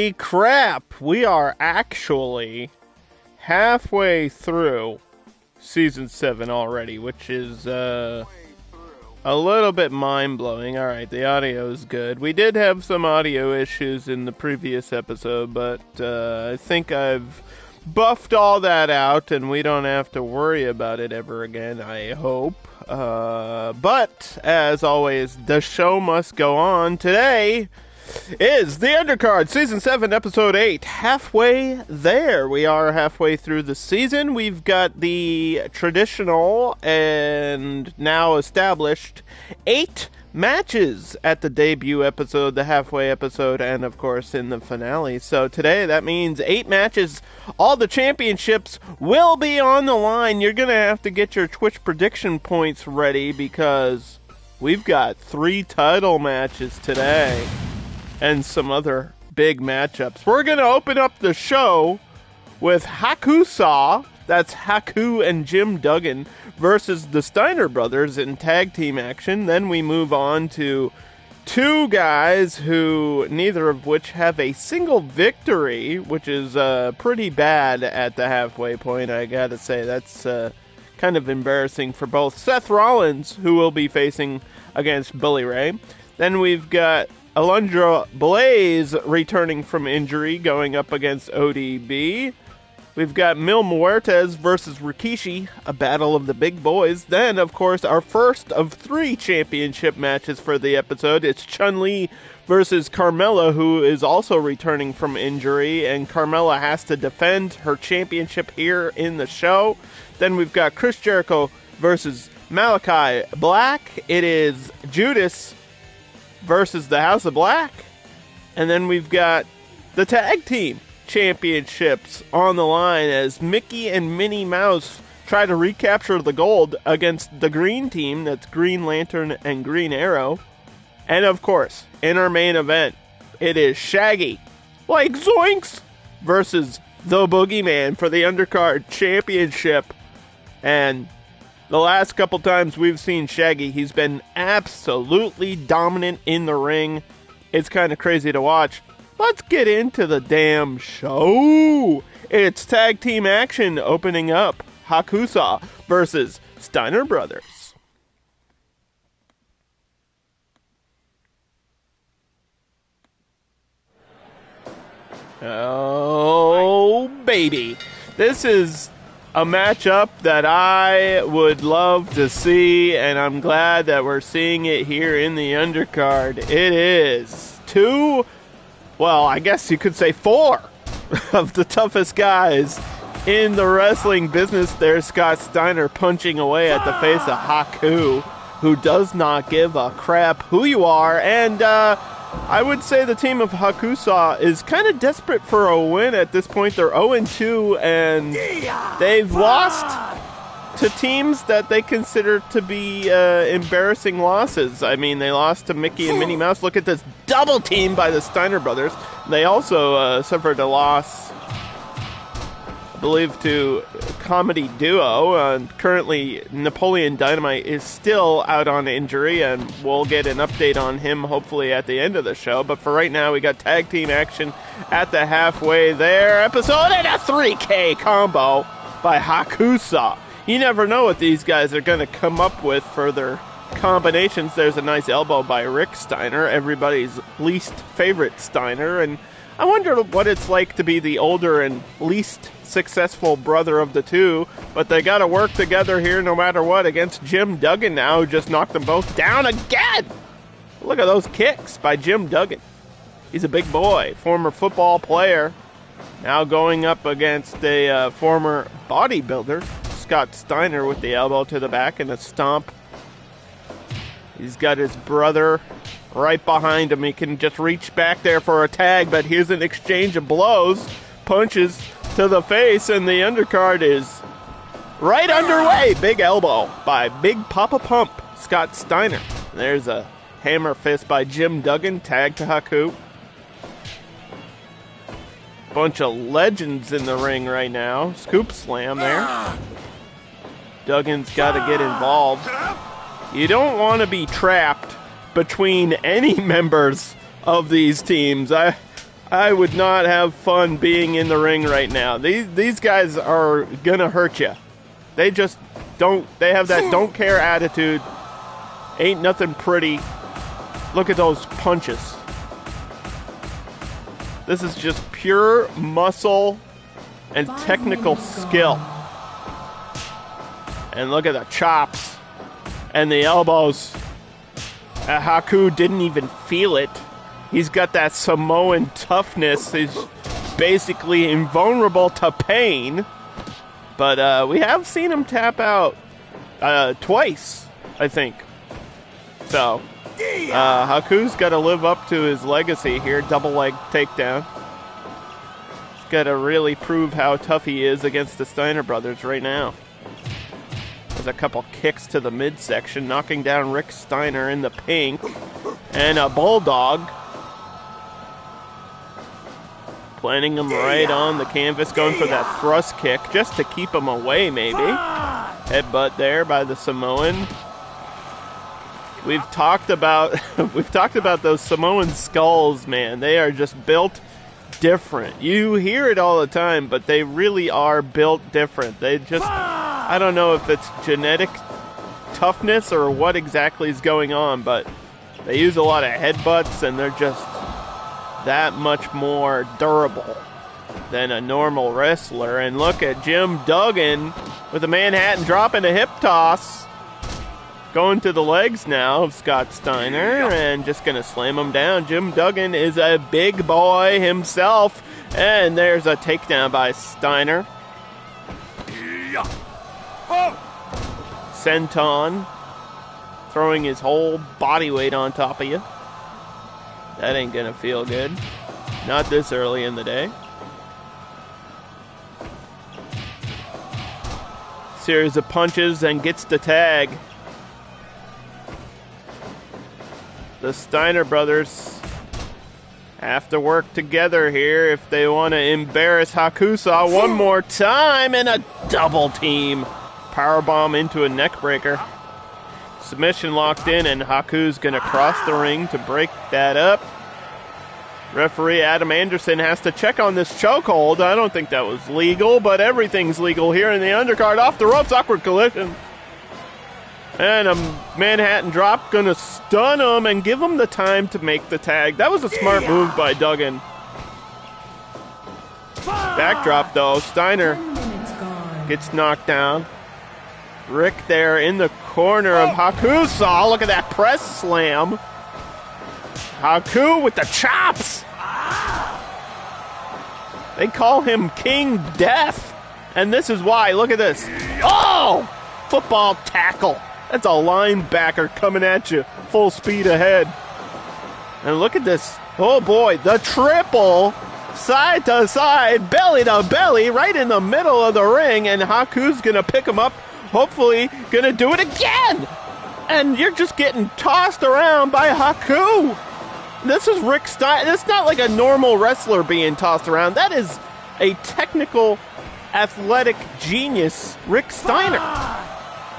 Holy crap! We are actually halfway through Season 7 already, which is a little bit mind-blowing. Alright, the audio is good. We did have some audio issues in the previous episode, but I think I've buffed all that out, and we don't have to worry about it ever again, I hope. But, as always, the show must go on. Today is the Undercard, Season 7, Episode 8. Halfway there. We are halfway through the season. We've got the traditional and now established 8 matches at the debut episode, the halfway episode, and of course in the finale. So today that means 8 matches. All the championships will be on the line. You're going to have to get your Twitch prediction points ready because we've got 3 title matches today and some other big matchups. We're going to open up the show with Hakusaw, that's Haku and Jim Duggan, versus the Steiner brothers in tag team action. Then we move on to 2 guys who, neither of which have a single victory, which is pretty bad at the halfway point, I gotta say. That's kind of embarrassing for both. Seth Rollins, who will be facing against Bully Ray. Then we've got Alundra Blayze returning from injury, going up against ODB. We've got Muertes versus Rikishi, a battle of the big boys. Then, of course, our first of 3 championship matches for the episode. It's Chun versus Carmella, who is also returning from injury, and Carmella has to defend her championship here in the show. Then we've got Chris Jericho versus Malaki Black. It is Judas versus the House of Black. And then we've got the tag team championships on the line as Mickey and Minnie Mouse try to recapture the gold against the green team, that's Green Lantern and Green Arrow. And of course, in our main event, it is Shaggy, like Zoinks, versus the Boogeyman for the Undercard championship. And the last couple times we've seen Shaggy, he's been absolutely dominant in the ring. It's kind of crazy to watch. Let's get into the damn show. It's tag team action opening up. Hakusaw versus Steiner brothers. Oh, baby. This is a matchup that I would love to see, and I'm glad that we're seeing it here in the Undercard. It is 2, well, I guess you could say 4 of the toughest guys in the wrestling business. There's Scott Steiner punching away at the face of Haku, who does not give a crap who you are, and I would say the team of Hakusaw is kind of desperate for a win at this point. They're 0-2, and they've lost to teams that they consider to be embarrassing losses. I mean, they lost to Mickey and Minnie Mouse. Look at this double team by the Steiner brothers. They also suffered a loss, I believe, to Comedy Duo. Currently, Napoleon Dynamite is still out on injury, and we'll get an update on him hopefully at the end of the show. But for right now, we got tag team action at the halfway there episode and a 3K combo by Hakusaw. You never know what these guys are going to come up with for their combinations. There's a nice elbow by Rick Steiner, everybody's least favorite Steiner, and I wonder what it's like to be the older and least successful brother of the two, but they got to work together here no matter what against Jim Duggan now, who just knocked them both down again. Look at those kicks by Jim Duggan. He's a big boy, former football player, now going up against a former bodybuilder, Scott Steiner, with the elbow to the back and a stomp. He's got his brother right behind him. He can just reach back there for a tag, but here's an exchange of blows, punches to the face, and the Undercard is right underway. Big elbow by Big Papa Pump, Scott Steiner. There's a hammer fist by Jim Duggan, tag to Haku. Bunch of legends in the ring right now. Scoop slam there. Duggan's got to get involved. You don't want to be trapped between any members of these teams. I would not have fun being in the ring right now. These guys are gonna hurt you. They just don't. They have that don't care attitude. Ain't nothing pretty. Look at those punches. This is just pure muscle and technical skill. And look at the chops and the elbows. Haku didn't even feel it. He's got that Samoan toughness. He's basically invulnerable to pain. But we have seen him tap out twice, I think. So, Haku's got to live up to his legacy here. Double leg takedown. He's got to really prove how tough he is against the Steiner brothers right now. There's a couple kicks to the midsection, knocking down Rick Steiner in the pink. And a bulldog. Planting him right on the canvas, going for that thrust kick just to keep him away, maybe. Headbutt there by the Samoan. We've talked about those Samoan skulls, man. They are just built different. You hear it all the time, but they really are built different. They just, I don't know if it's genetic toughness or what exactly is going on, but they use a lot of headbutts and they're just that much more durable than a normal wrestler. And look at Jim Duggan with a Manhattan drop and a hip toss. Going to the legs now of Scott Steiner and just going to slam him down. Jim Duggan is a big boy himself. And there's a takedown by Steiner. Senton throwing his whole body weight on top of you. That ain't gonna feel good. Not this early in the day. Series of punches and gets the tag. The Steiner brothers have to work together here if they want to embarrass Hakusaw one more time, and a double team. Powerbomb into a neck breaker. Submission locked in, and Haku's going to cross the ring to break that up. Referee Adam Anderson has to check on this chokehold. I don't think that was legal, but everything's legal here in the undercard. Off the ropes, awkward collision. And a Manhattan drop, going to stun him and give him the time to make the tag. That was a smart move by Duggan. Backdrop, though. Steiner gets knocked down. Rick there in the corner of Hakusaw. Look at that press slam. Haku with the chops. They call him King Death. And this is why. Look at this. Oh! Football tackle. That's a linebacker coming at you. Full speed ahead. And look at this. Oh boy. The triple. Side to side. Belly to belly. Right in the middle of the ring. And Haku's going to pick him up. Hopefully, gonna do it again! And you're just getting tossed around by Haku! This is Rick Steiner. That's not like a normal wrestler being tossed around. That is a technical, athletic genius, Rick Steiner.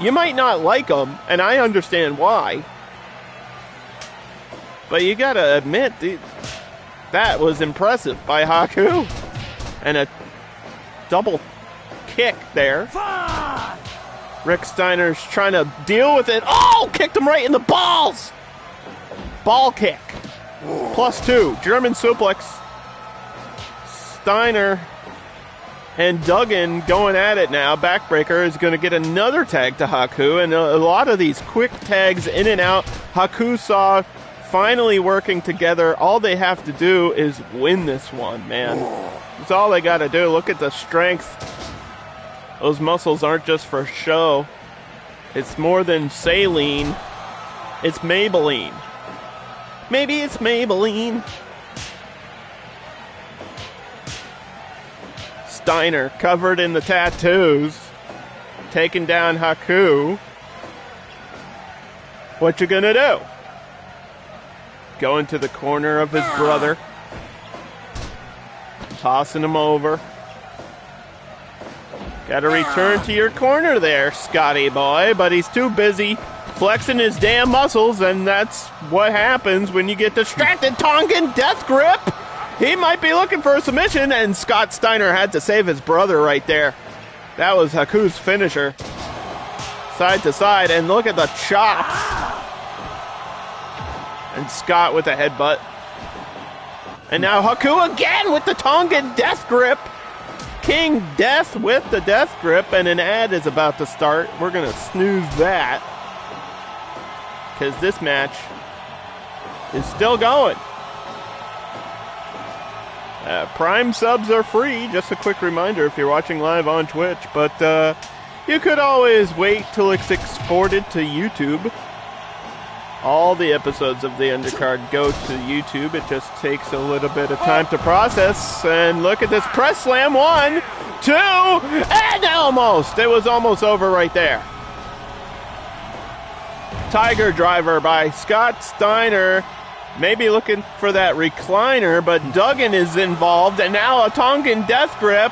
You might not like him, and I understand why. But you gotta admit, that was impressive by Haku. And a double kick there. Rick Steiner's trying to deal with it. Oh, kicked him right in the balls. Ball kick. +2. German suplex. Steiner and Duggan going at it now. Backbreaker is going to get another tag to Haku. And a lot of these quick tags in and out. Hakusaw finally working together. All they have to do is win this one, man. That's all they got to do. Look at the strength. Those muscles aren't just for show. It's more than saline. It's Maybelline. Maybe it's Maybelline. Steiner covered in the tattoos. Taking down Haku. What you gonna do? Going to the corner of his brother. Tossing him over. Got to return to your corner there, Scotty boy, but he's too busy flexing his damn muscles, and that's what happens when you get distracted. Tongan death grip, He might be looking for a submission, and Scott Steiner had to save his brother right there. That was Haku's finisher. Side to side, and look at the chops. And Scott with a headbutt. And now Haku again with the Tongan death grip. King Death with the death grip, and an ad is about to start. We're going to snooze that, because this match is still going. Prime subs are free, just a quick reminder if you're watching live on Twitch, but you could always wait till it's exported to YouTube. All the episodes of the Undercard go to YouTube. It just takes a little bit of time to process. And look at this press slam. 1, 2, and almost. It was almost over right there. Tiger driver by Scott Steiner. Maybe looking for that recliner, but Duggan is involved. And now a Tongan death grip.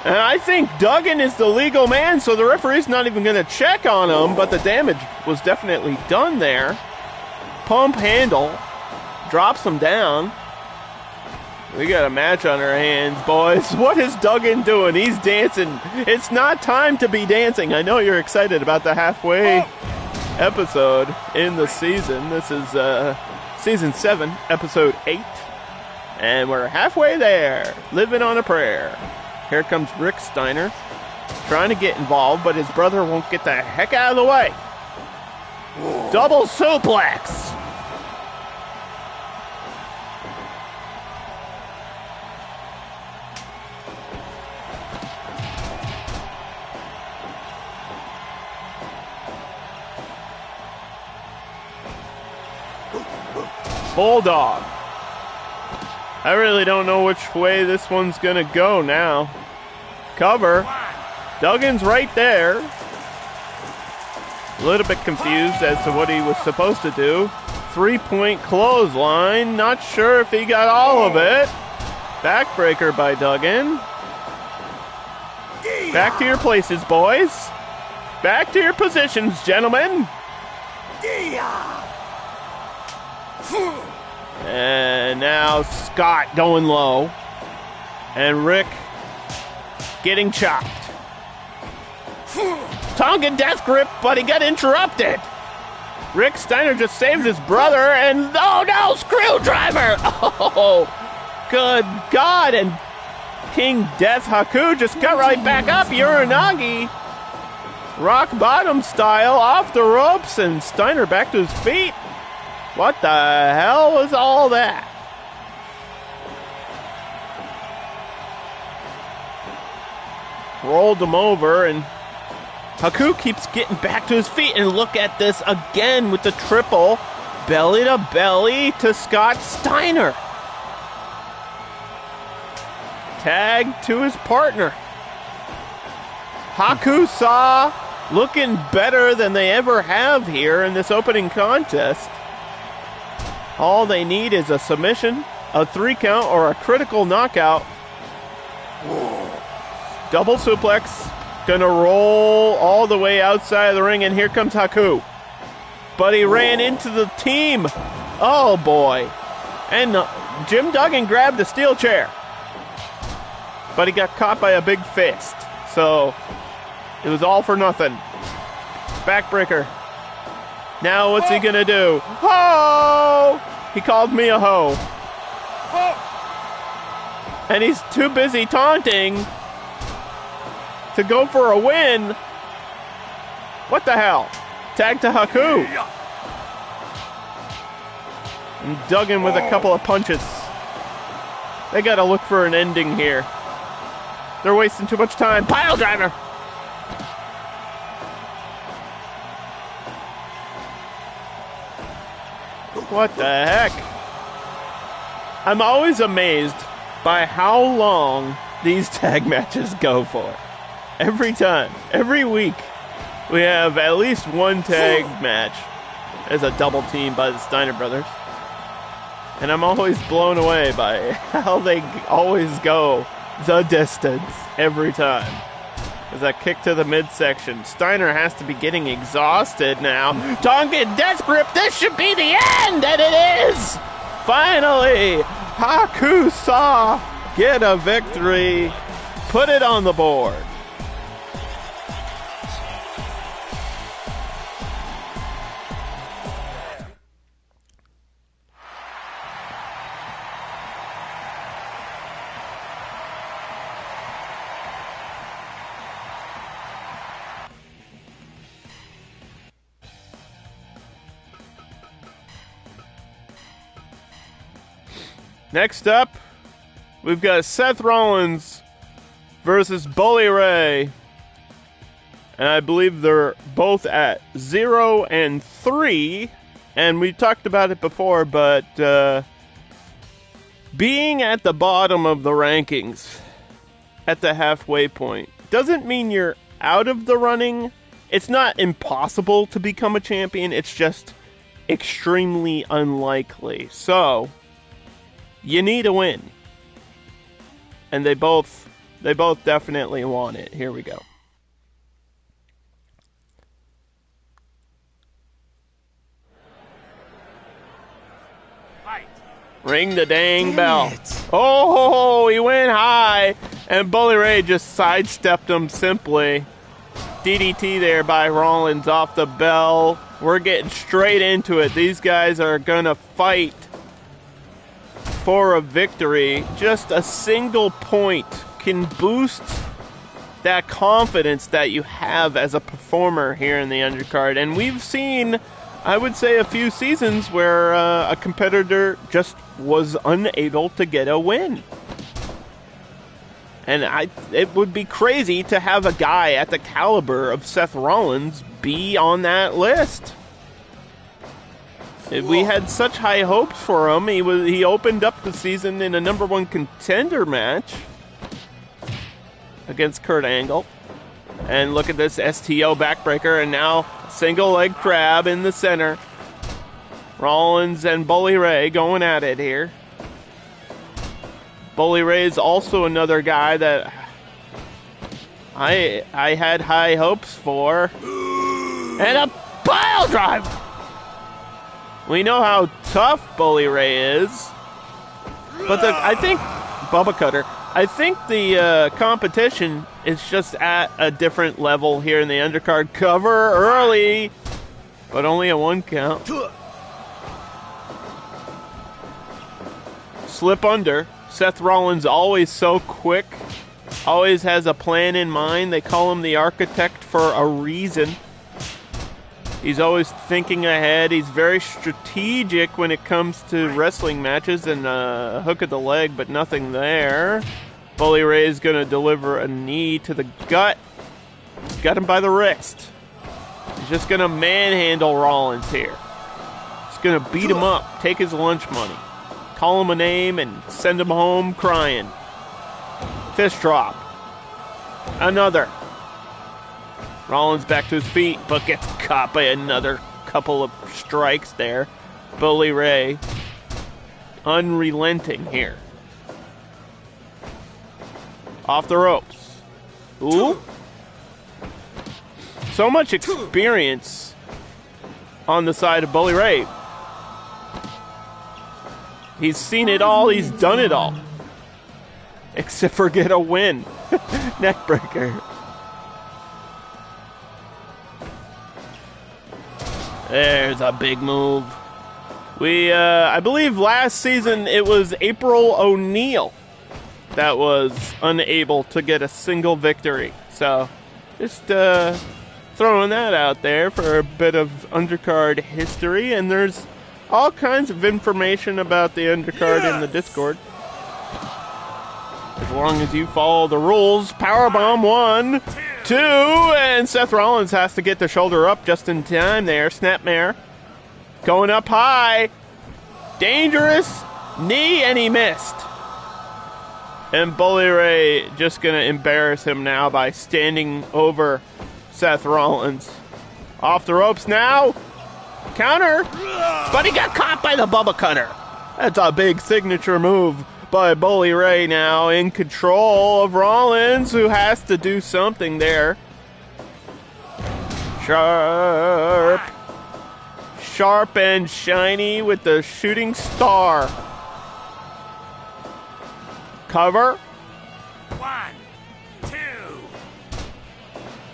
And I think Duggan is the legal man, so the referee's not even going to check on him, but the damage was definitely done there. Pump handle. Drops him down. We got a match on our hands, boys. What is Duggan doing? He's dancing. It's not time to be dancing. I know you're excited about the halfway episode in the season. This is Season 7, Episode 8. And we're halfway there. Living on a prayer. Here comes Rick Steiner, trying to get involved, but his brother won't get the heck out of the way. Double suplex. Bulldog. I really don't know which way this one's going to go now. Cover. Duggan's right there. A little bit confused as to what he was supposed to do. 3-point clothesline. Not sure if he got all of it. Backbreaker by Duggan. Back to your places, boys. Back to your positions, gentlemen. And now Scott going low. And Rick getting chopped. Tongan death grip, but he got interrupted. Rick Steiner just saved his brother, and oh no, screwdriver! Oh, good God! And King Death Haku just got right back up. Uranagi, rock bottom style, off the ropes, and Steiner back to his feet. What the hell was all that? Rolled him over, and Haku keeps getting back to his feet. And look at this again with the triple belly to belly to Scott Steiner. Tag to his partner. Hakusaw looking better than they ever have here in this opening contest. All they need is a submission, a 3 count, or a critical knockout. Double suplex. Gonna roll all the way outside of the ring, and here comes Haku. But he ran into the team. Oh, boy. And Jim Duggan grabbed the steel chair. But he got caught by a big fist. So it was all for nothing. Backbreaker. Now what's he gonna do? Ho! He called me a hoe. And he's too busy taunting to go for a win. What the hell? Tag to Haku. And Duggan with a couple of punches. They gotta look for an ending here. They're wasting too much time. Pile driver. What the heck? I'm always amazed by how long these tag matches go for. Every time, every week, we have at least one tag match as a double team by the Steiner brothers. And I'm always blown away by how they always go the distance every time. There's a kick to the midsection. Steiner has to be getting exhausted now. Tongan death grip. This should be the end, and it is finally, Hakusaw get a victory. Put it on the board. Next up, we've got Seth Rollins versus Bully Ray. And I believe they're both at 0-3. And we talked about it before, but being at the bottom of the rankings at the halfway point doesn't mean you're out of the running. It's not impossible to become a champion. It's just extremely unlikely. So you need a win. And they both definitely want it. Here we go. Fight. Ring the dang bell. Oh, he went high. And Bully Ray just sidestepped him simply. DDT there by Rollins off the bell. We're getting straight into it. These guys are going to fight for a victory. Just a single point can boost that confidence that you have as a performer here in the undercard. And we've seen, I would say, a few seasons where a competitor just was unable to get a win. And it would be crazy to have a guy at the caliber of Seth Rollins be on that list. We had such high hopes for him. He opened up the season in a number one contender match against Kurt Angle. And look at this STO backbreaker, and now single leg crab in the center. Rollins and Bully Ray going at it here. Bully Ray is also another guy that I had high hopes for. And a pile drive! We know how tough Bully Ray is, but I think Bubba Cutter. I think the competition is just at a different level here in the undercard. Cover early, but only a 1 count. Slip under. Seth Rollins always so quick, always has a plan in mind. They call him the architect for a reason. He's always thinking ahead. He's very strategic when it comes to wrestling matches, and a hook of the leg, but nothing there. Bully Ray is going to deliver a knee to the gut. Got him by the wrist. He's just going to manhandle Rollins here. He's going to beat him up, take his lunch money, call him a name, and send him home crying. Fist drop. Another. Rollins back to his feet, but gets caught by another couple of strikes there. Bully Ray, unrelenting here. Off the ropes. Ooh. So much experience on the side of Bully Ray. He's seen it all, he's done it all. Except for get a win. Neckbreaker. There's a big move. I believe last season it was April O'Neil that was unable to get a single victory. So, just throwing that out there for a bit of undercard history. And there's all kinds of information about the undercard in the Discord. As long as you follow the rules. Powerbomb 1, 2, and Seth Rollins has to get the shoulder up just in time there. Snapmare going up high. Dangerous knee, and he missed. And Bully Ray just going to embarrass him now by standing over Seth Rollins. Off the ropes now. Counter. But he got caught by the Bubba Cutter. That's a big signature move by Bully Ray now, in control of Rollins, who has to do something there. Sharp sharp and shiny with the shooting star. Cover. 1, 2.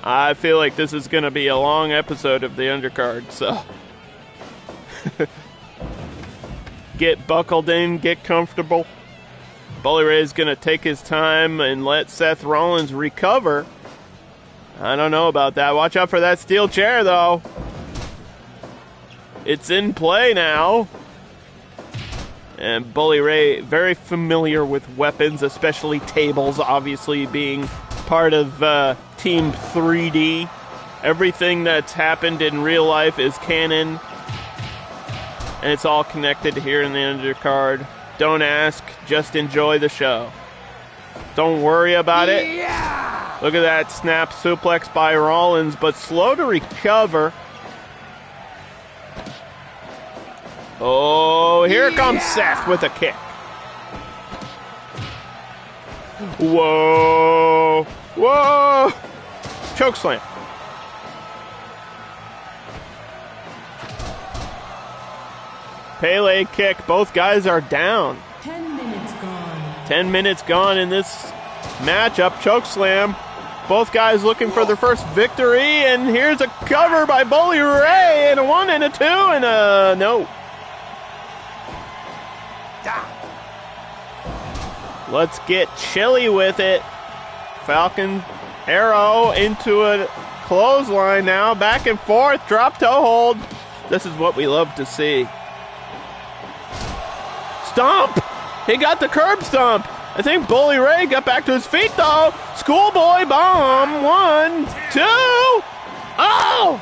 I feel like this is going to be a long episode of the Undercard, so get buckled in, get comfortable. Bully Ray's going to take his time and let Seth Rollins recover. I don't know about that. Watch out for that steel chair, though. It's in play now. And Bully Ray, very familiar with weapons, especially tables, obviously being part of Team 3D. Everything that's happened in real life is canon. And it's all connected here in the Undercard. Don't ask, just enjoy the show. Don't worry about it. Yeah! Look at that snap suplex by Rollins, but slow to recover. Oh, here comes Seth with a kick. Whoa. Whoa. Chokeslam. Pele kick. Both guys are down. 10 minutes gone. 10 minutes gone in this matchup. Chokeslam. Both guys looking for their first victory. And here's a cover by Bully Ray. And a 1 and a 2 and a no. Let's get chilly with it. Falcon arrow into a clothesline now. Back and forth. Drop toe hold. This is what we love to see. Stomp. He got the curb stomp. I think Bully Ray got back to his feet, though. Schoolboy bomb. 1, 2. Oh!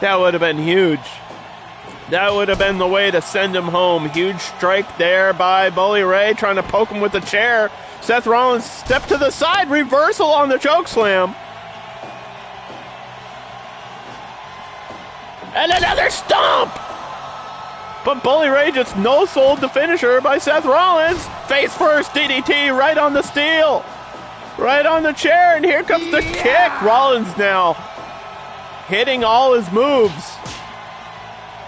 That would have been huge. That would have been the way to send him home. Huge strike there by Bully Ray, trying to poke him with the chair. Seth Rollins step to the side, reversal on the chokeslam. And another stomp! But Bully Ray just no-sold the finisher by Seth Rollins. Face first DDT right on the steel. Right on the chair, and here comes the kick. Rollins now hitting all his moves.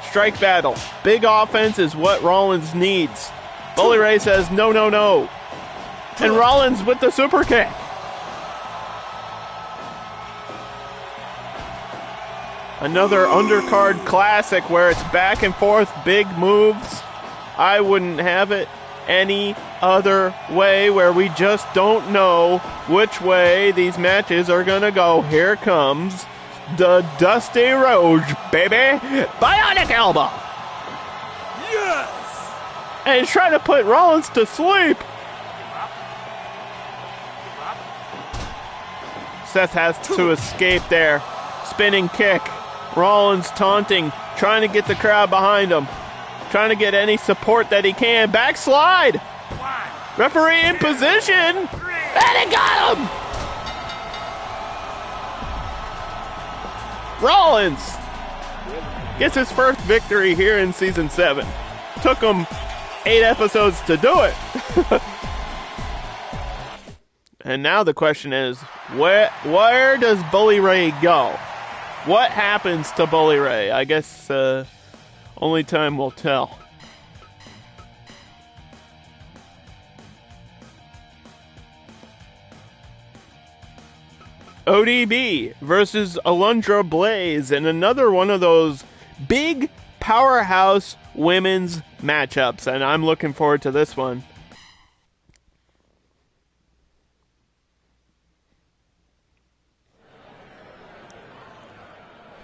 Strike battle. Big offense is what Rollins needs. Bully Ray says no, no, no. And Rollins with the super kick. Another undercard classic where it's back and forth, big moves. I wouldn't have it any other way, where we just don't know which way these matches are going to go. Here comes the Dusty Road, baby. Bionic elbow. Yes! And he's trying to put Rollins to sleep. Seth has to escape there. Spinning kick. Rollins taunting, trying to get the crowd behind him. Trying to get any support that he can. Backslide. 1, Referee in position. 3. And he got him. Rollins gets his first victory here in Season 7. Took him 8 episodes to do it. And now the question is, where does Bully Ray go? What happens to Bully Ray? I guess only time will tell. ODB versus Alundra Blayze, and another one of those big powerhouse women's matchups, and I'm looking forward to this one.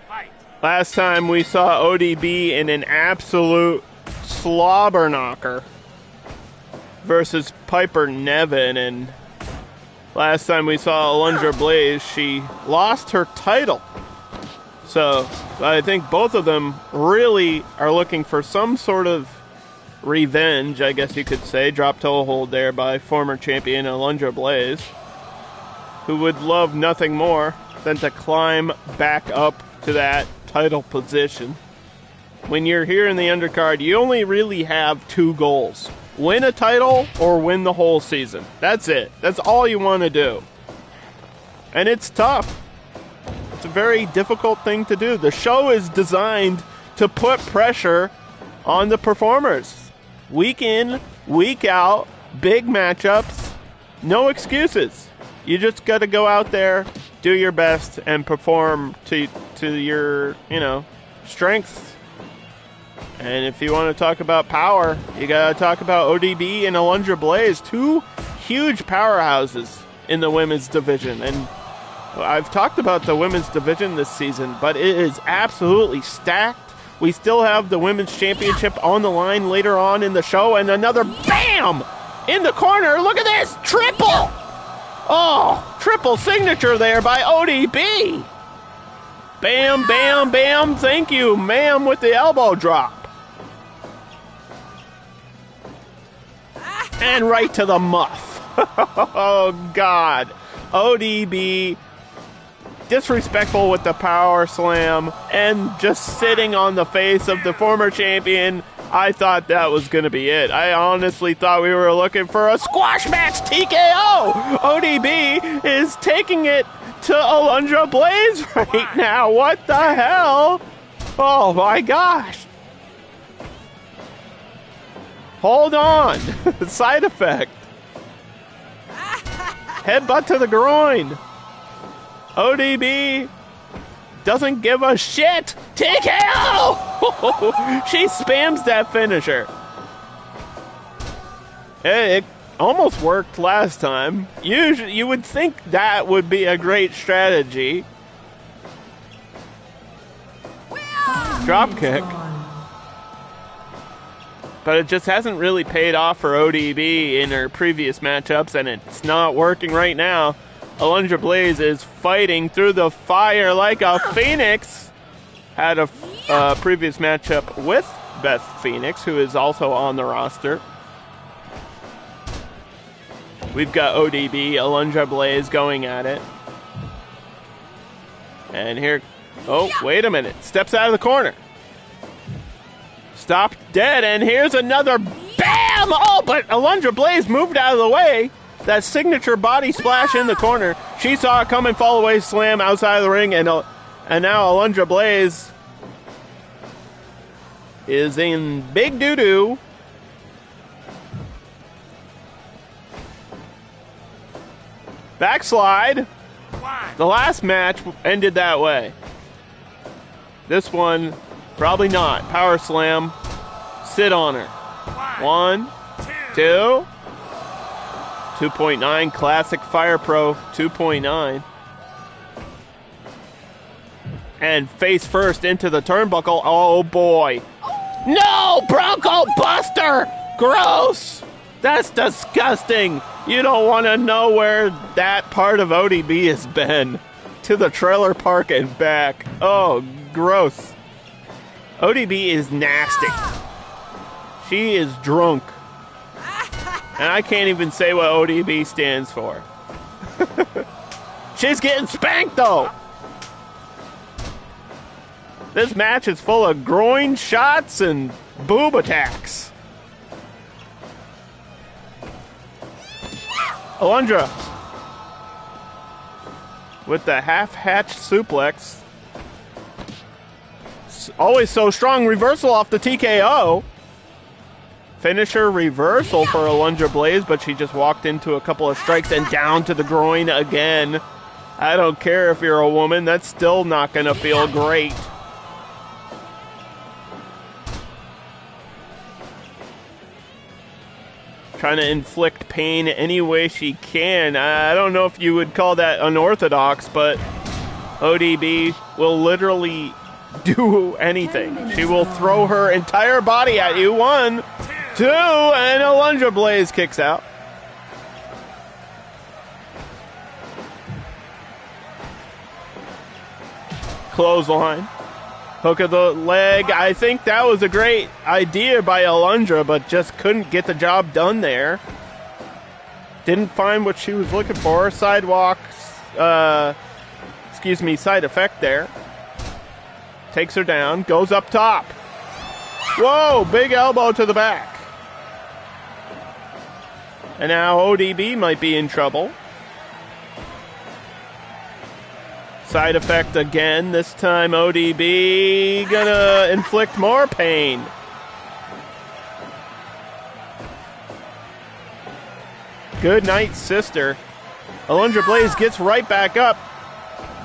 Fight. Last time we saw ODB in an absolute slobber knocker versus Piper Niven, and last time we saw Alundra Blayze, she lost her title. So I think both of them really are looking for some sort of revenge, I guess you could say. Drop toe hold there by former champion Alundra Blayze, who would love nothing more than to climb back up to that title position. When you're here in the undercard, you only really have 2 goals. Win a title or win the whole season. That's it. That's all you want to do. And it's tough. It's a very difficult thing to do. The show is designed to put pressure on the performers. Week in, week out, big matchups, no excuses. You just got to go out there, do your best, and perform to your, strengths. And if you want to talk about power, you got to talk about ODB and Alundra Blayze, two huge powerhouses in the women's division. And I've talked about the women's division this season, but it is absolutely stacked. We still have the women's championship on the line later on in the show, and another BAM! In the corner, look at this! Triple! Oh, triple signature there by ODB! Bam, bam, bam, thank you, ma'am, with the elbow drop. And right to the muff. Oh, God. ODB, disrespectful with the power slam, and just sitting on the face of the former champion. I thought that was going to be it. I honestly thought we were looking for a squash match TKO. ODB is taking it to Alundra Blayze right now. What the hell? Oh, my gosh. Hold on. Side effect. Headbutt to the groin. ODB doesn't give a shit. TKO! She spams that finisher. It almost worked last time. Usually, you would think that would be a great strategy. Drop kick. But it just hasn't really paid off for ODB in her previous matchups, and it's not working right now. Alundra Blayze is fighting through the fire like a phoenix. Had a previous matchup with Beth Phoenix, who is also on the roster. We've got ODB, Alundra Blayze going at it. And here, oh, wait a minute. Steps out of the corner. Stopped dead, and here's another BAM! Oh, but Alundra Blayze moved out of the way. That signature body splash in the corner. She saw it coming, fall away slam outside of the ring, and now Alundra Blayze is in big doo-doo. Backslide. The last match ended that way. This one, probably not. Power slam. Sit on her. 1, 2. 2.9, classic Fire Pro 2.9. And face first into the turnbuckle. Oh boy. No! Bronco Buster! Gross! That's disgusting. You don't want to know where that part of ODB has been. To the trailer park and back. Oh, gross. ODB is nasty. She is drunk. And I can't even say what ODB stands for. She's getting spanked, though. This match is full of groin shots and boob attacks. Alundra with the half-hatched suplex. Always so strong. Reversal off the TKO. Finisher reversal for Alundra Blayze, but she just walked into a couple of strikes and down to the groin again. I don't care if you're a woman. That's still not going to feel great. Trying to inflict pain any way she can. I don't know if you would call that unorthodox, but ODB will literally do anything. She will throw her entire body at you. 1, 2, and Alundra Blayze kicks out. Clothesline. Hook of the leg. I think that was a great idea by Alundra, but just couldn't get the job done there. Didn't find what she was looking for. Sidewalk, side effect there. Takes her down, goes up top. Whoa, big elbow to the back. And now ODB might be in trouble. Side effect again. This time ODB gonna inflict more pain. Good night, sister. Alundra Blayze gets right back up.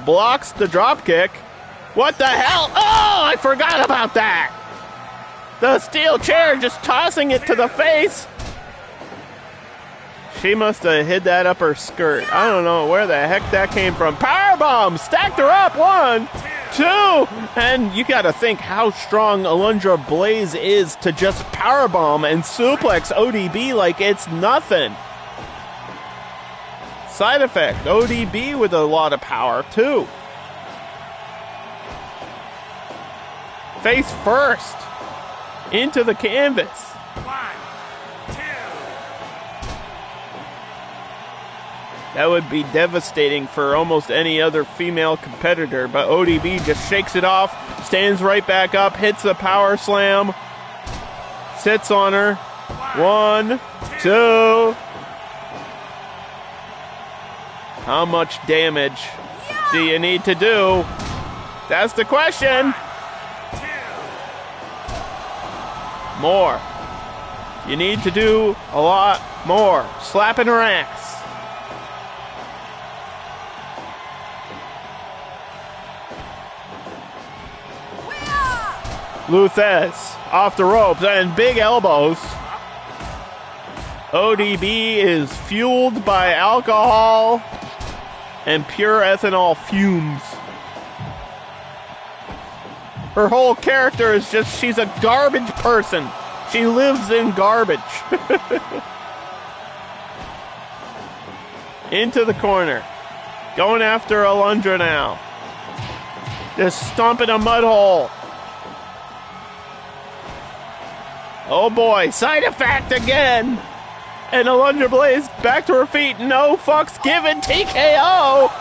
Blocks the drop kick. What the hell? Oh, I forgot about that. The steel chair just tossing it to the face. She must have hid that up her skirt. I don't know where the heck that came from. Powerbomb! Stacked her up. 1, 2. And you got to think how strong Alundra Blayze is to just powerbomb and suplex ODB like it's nothing. Side effect, ODB with a lot of power too. Face first. Into the canvas. 1, 2. That would be devastating for almost any other female competitor, but ODB just shakes it off, stands right back up, hits a power slam, sits on her. 1, 2. How much damage do you need to do? That's the question. More. You need to do a lot more. Slapping her ass. Luthez off the ropes and big elbows. ODB is fueled by alcohol and pure ethanol fumes. Her whole character is just, she's a garbage person. She lives in garbage. Into the corner. Going after Alundra now. Just stomping a mud hole. Oh boy, side effect again. And Alundra Blayze back to her feet. No fucks given. TKO.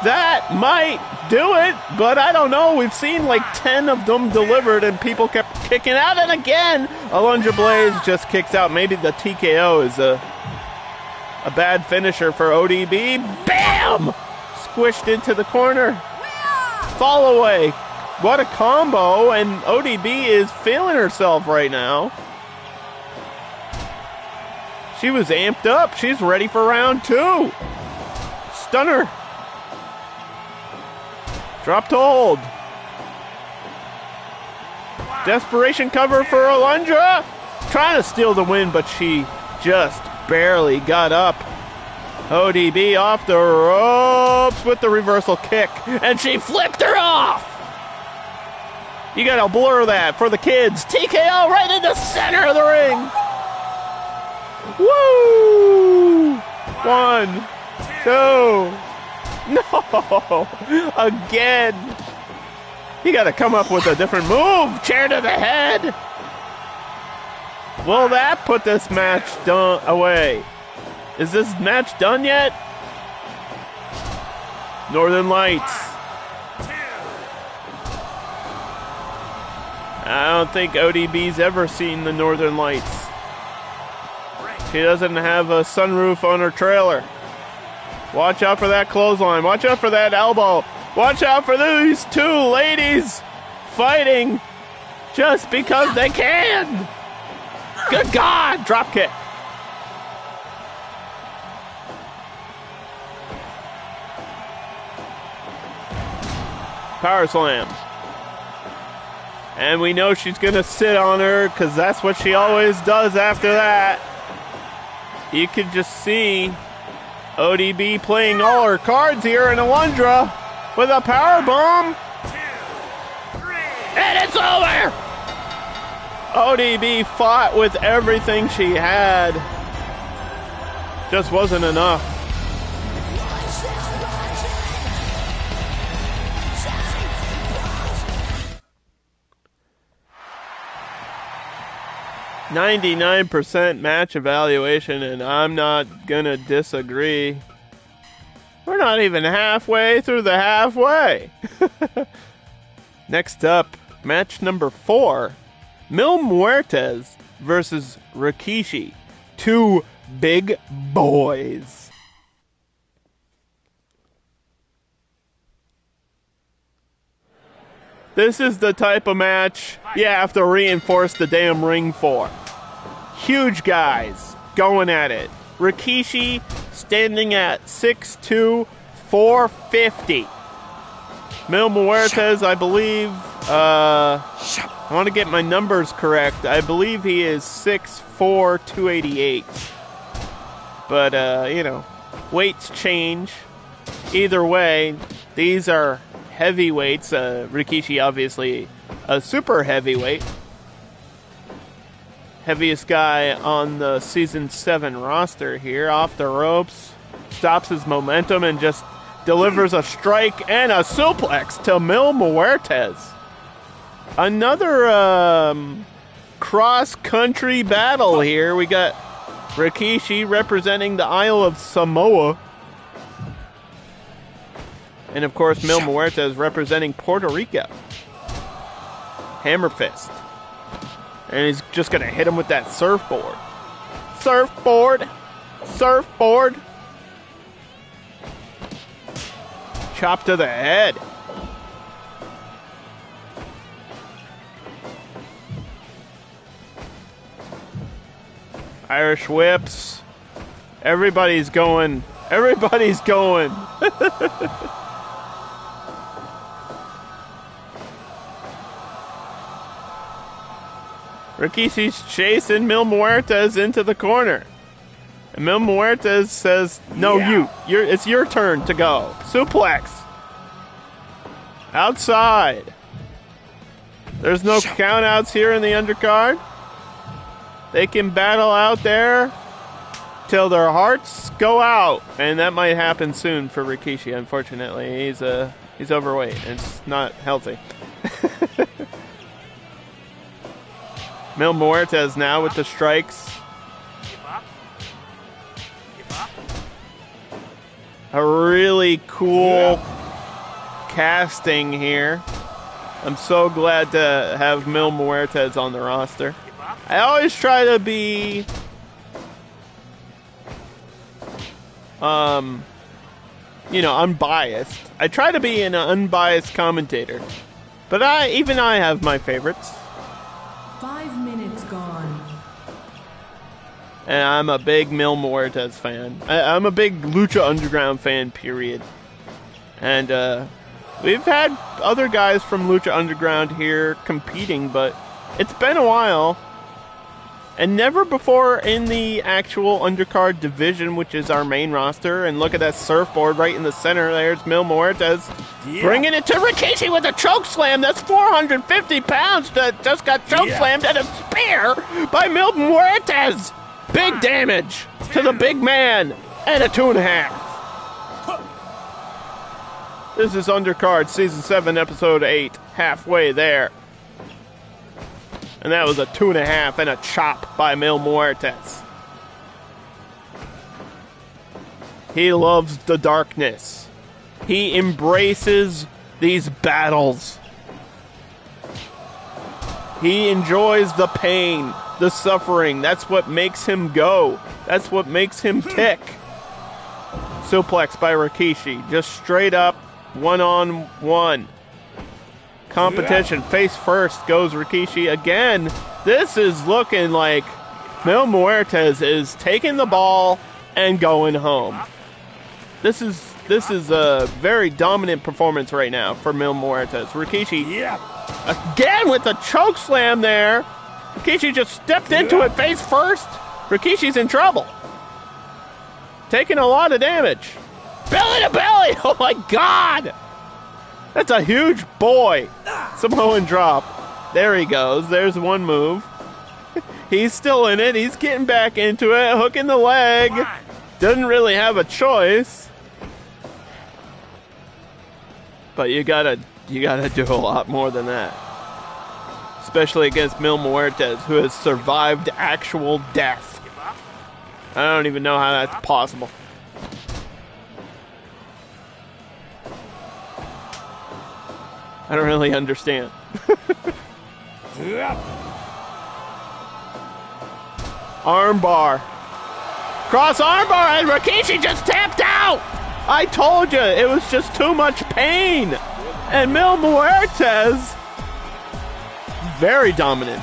That might do it, but I don't know. We've seen like 10 of them delivered and people kept kicking out. And again, Alundra Blayze just kicks out. Maybe the TKO is a bad finisher for ODB. Bam! Squished into the corner. Fall away. What a combo. And ODB is feeling herself right now. She was amped up. She's ready for round 2. Stunner. Drop to hold. Desperation cover for Alundra. Trying to steal the win, but she just barely got up. ODB off the ropes with the reversal kick. And she flipped her off. You gotta blur that for the kids. TKO right in the center of the ring. Woo! 1, 2. No! Again! You gotta come up with a different move! Chair to the head! Will that put this match away? Is this match done yet? Northern Lights. I don't think ODB's ever seen the Northern Lights. She doesn't have a sunroof on her trailer. Watch out for that clothesline. Watch out for that elbow. Watch out for these 2 ladies fighting just because they can. Good God. Drop kick. Power slam. And we know she's going to sit on her because that's what she always does after that. You can just see ODB playing all her cards here, and Alundra with a power bomb. 2, 3. And it's over! ODB fought with everything she had. Just wasn't enough. %, match evaluation, and I'm not gonna disagree. We're not even halfway through the halfway. Next up, match number 4. Mil Muertes versus Rikishi. 2 big boys. This is the type of match you have to reinforce the damn ring for. Huge guys going at it. Rikishi standing at 6'2", 450. Mil Muertes, I believe, I want to get my numbers correct. I believe he is 6'4", 288. But, weights change. Either way, these are heavyweights. Rikishi, obviously, a super heavyweight. Heaviest guy on the Season 7 roster here. Off the ropes. Stops his momentum and just delivers a strike and a suplex to Mil Muertes. Another cross-country battle here. We got Rikishi representing the Isle of Samoa. And, of course, Mil Muertes representing Puerto Rico. Hammer fist. And he's just going to hit him with that surfboard. Surfboard. Surfboard. Chop to the head. Irish whips. Everybody's going. Everybody's going. Rikishi's chasing Mil Muertes into the corner. And Mil Muertes says, no, it's your turn to go. Suplex. Outside. There's no countouts here in the undercard. They can battle out there till their hearts go out. And that might happen soon for Rikishi, unfortunately. He's overweight. It's not healthy. Mil Muertes now with the strikes. A really cool casting here. I'm so glad to have Mil Muertes on the roster. I always try to be unbiased. I try to be an unbiased commentator. But I have my favorites. 5 minutes gone. And I'm a big Mil Muertes fan. I'm a big Lucha Underground fan, period. And we've had other guys from Lucha Underground here competing, but it's been a while. And never before in the actual undercard division, which is our main roster. And look at that surfboard right in the center. There's Mil Muertes bringing it to Rikishi with a choke slam. That's 450 pounds that just got choke slammed and a spear by Mil Muertes. Big damage to the big man and a 2.5. This is Undercard Season 7, Episode 8. Halfway there. And that was a 2.5 and a chop by Mil Muertes. He loves the darkness. He embraces these battles. He enjoys the pain, the suffering. That's what makes him go. That's what makes him tick. Suplex by Rikishi. Just straight up, one-on-one. Competition. Face first goes Rikishi again. This is looking like Mil Muertes is taking the ball and going home. This is a very dominant performance right now for Mil Muertes. Rikishi again with the choke slam there. Rikishi just stepped into it face first. Rikishi's in trouble. Taking a lot of damage. Belly to belly. Oh my God. That's a huge boy. Samoan drop. There he goes. There's one move. He's still in it. He's getting back into it. Hooking the leg. Doesn't really have a choice. But you gotta do a lot more than that. Especially against Mil Muertes, who has survived actual death. I don't even know how that's possible. I don't really understand. Armbar. Cross armbar, and Rikishi just tapped out. I told you, it was just too much pain. And Mil Muertes very dominant.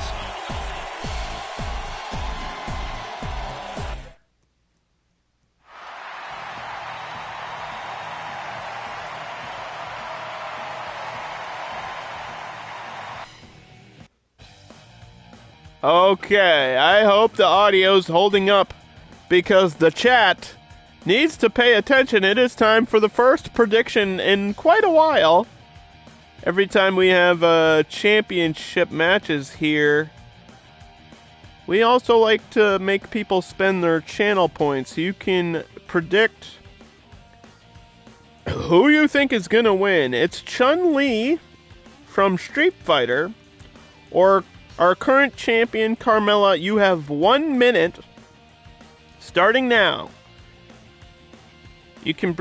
Okay, I hope the audio's holding up because the chat needs to pay attention. It is time for the first prediction in quite a while. Every time we have championship matches here, we also like to make people spend their channel points. You can predict who you think is going to win. It's Chun-Li from Street Fighter or our current champion, Carmella. You have 1 minute, starting now. You can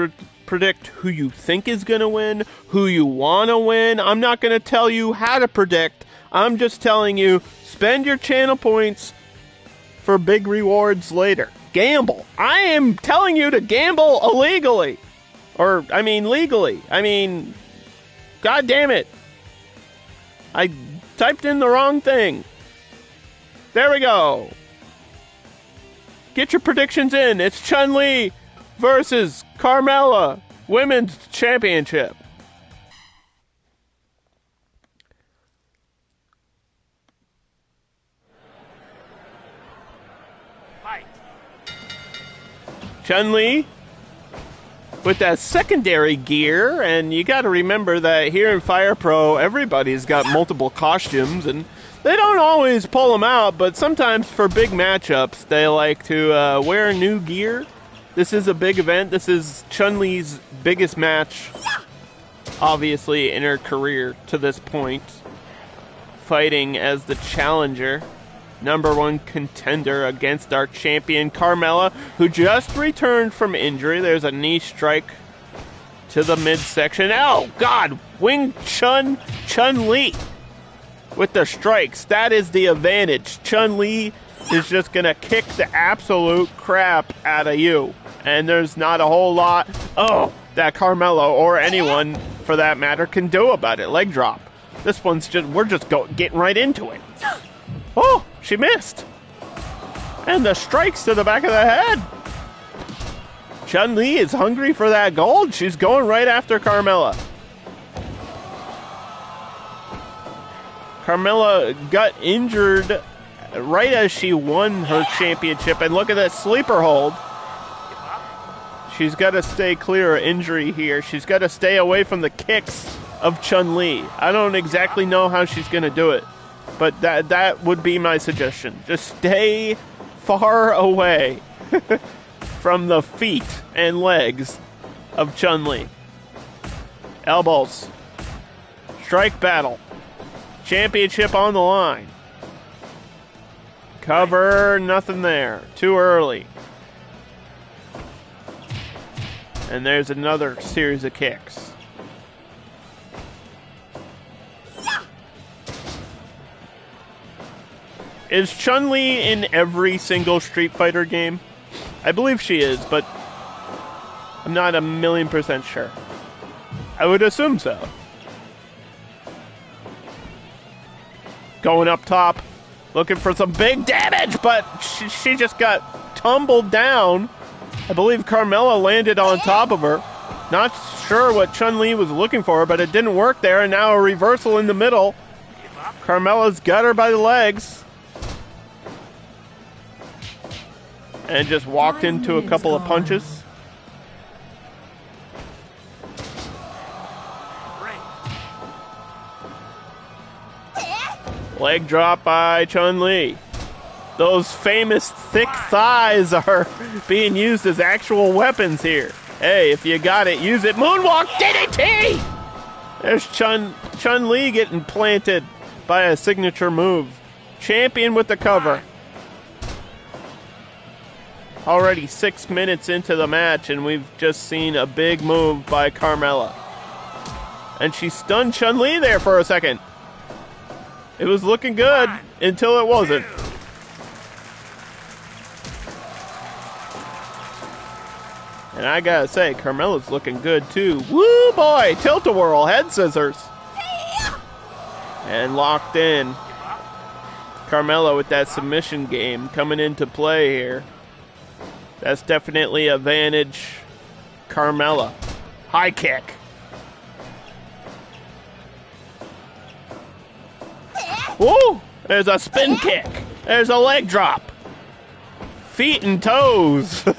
predict who you think is going to win, who you want to win. I'm not going to tell you how to predict. I'm just telling you, spend your channel points for big rewards later. Gamble. I am telling you to gamble illegally. Legally. God damn it. I typed in the wrong thing. There we go. Get your predictions in. It's Chun-Li versus Carmella Women's Championship. Fight. Chun-Li with that secondary gear, and you got to remember that here in Fire Pro, everybody's got multiple costumes, and they don't always pull them out, but sometimes for big matchups, they like to wear new gear. This is a big event. This is Chun-Li's biggest match, obviously, in her career to this point, fighting as the challenger. #1 contender against our champion Carmella, who just returned from injury. There's a knee strike to the midsection. Oh, God! Wing Chun Chun-Li with the strikes. That is the advantage. Chun-Li is just going to kick the absolute crap out of you. And there's not a whole lot that Carmella, or anyone for that matter, can do about it. Leg drop. This one's just, we're just getting right into it. Oh, she missed. And the strikes to the back of the head. Chun-Li is hungry for that gold. She's going right after Carmella. Carmella got injured right as she won her championship. And look at that sleeper hold. She's got to stay clear of injury here. She's got to stay away from the kicks of Chun-Li. I don't exactly know how she's going to do it. But that would be my suggestion. Just stay far away from the feet and legs of Chun-Li. Elbows. Strike battle. Championship on the line. Cover, nothing there. Too early. And there's another series of kicks. Is Chun-Li in every single Street Fighter game? I believe she is, but I'm not 1,000,000% sure. I would assume so. Going up top, looking for some big damage, but she just got tumbled down. I believe Carmella landed on top of her. Not sure what Chun-Li was looking for, but it didn't work there, and now a reversal in the middle. Carmella's got her by the legs. And just walked into a couple of punches. Leg drop by Chun-Li. Those famous thick thighs are being used as actual weapons here. Hey, if you got it, use it. Moonwalk DDT! There's Chun-Li getting planted by a signature move. Champion with the cover. Already 6 minutes into the match, and we've just seen a big move by Carmella. And she stunned Chun-Li there for a second. It was looking good until it wasn't. And I gotta say, Carmella's looking good too. Woo boy! Tilt-a-whirl, head scissors. And locked in. Carmella with that submission game coming into play here. That's definitely advantage Carmella. High kick. Woo! There's a spin kick. There's a leg drop. Feet and toes. Kick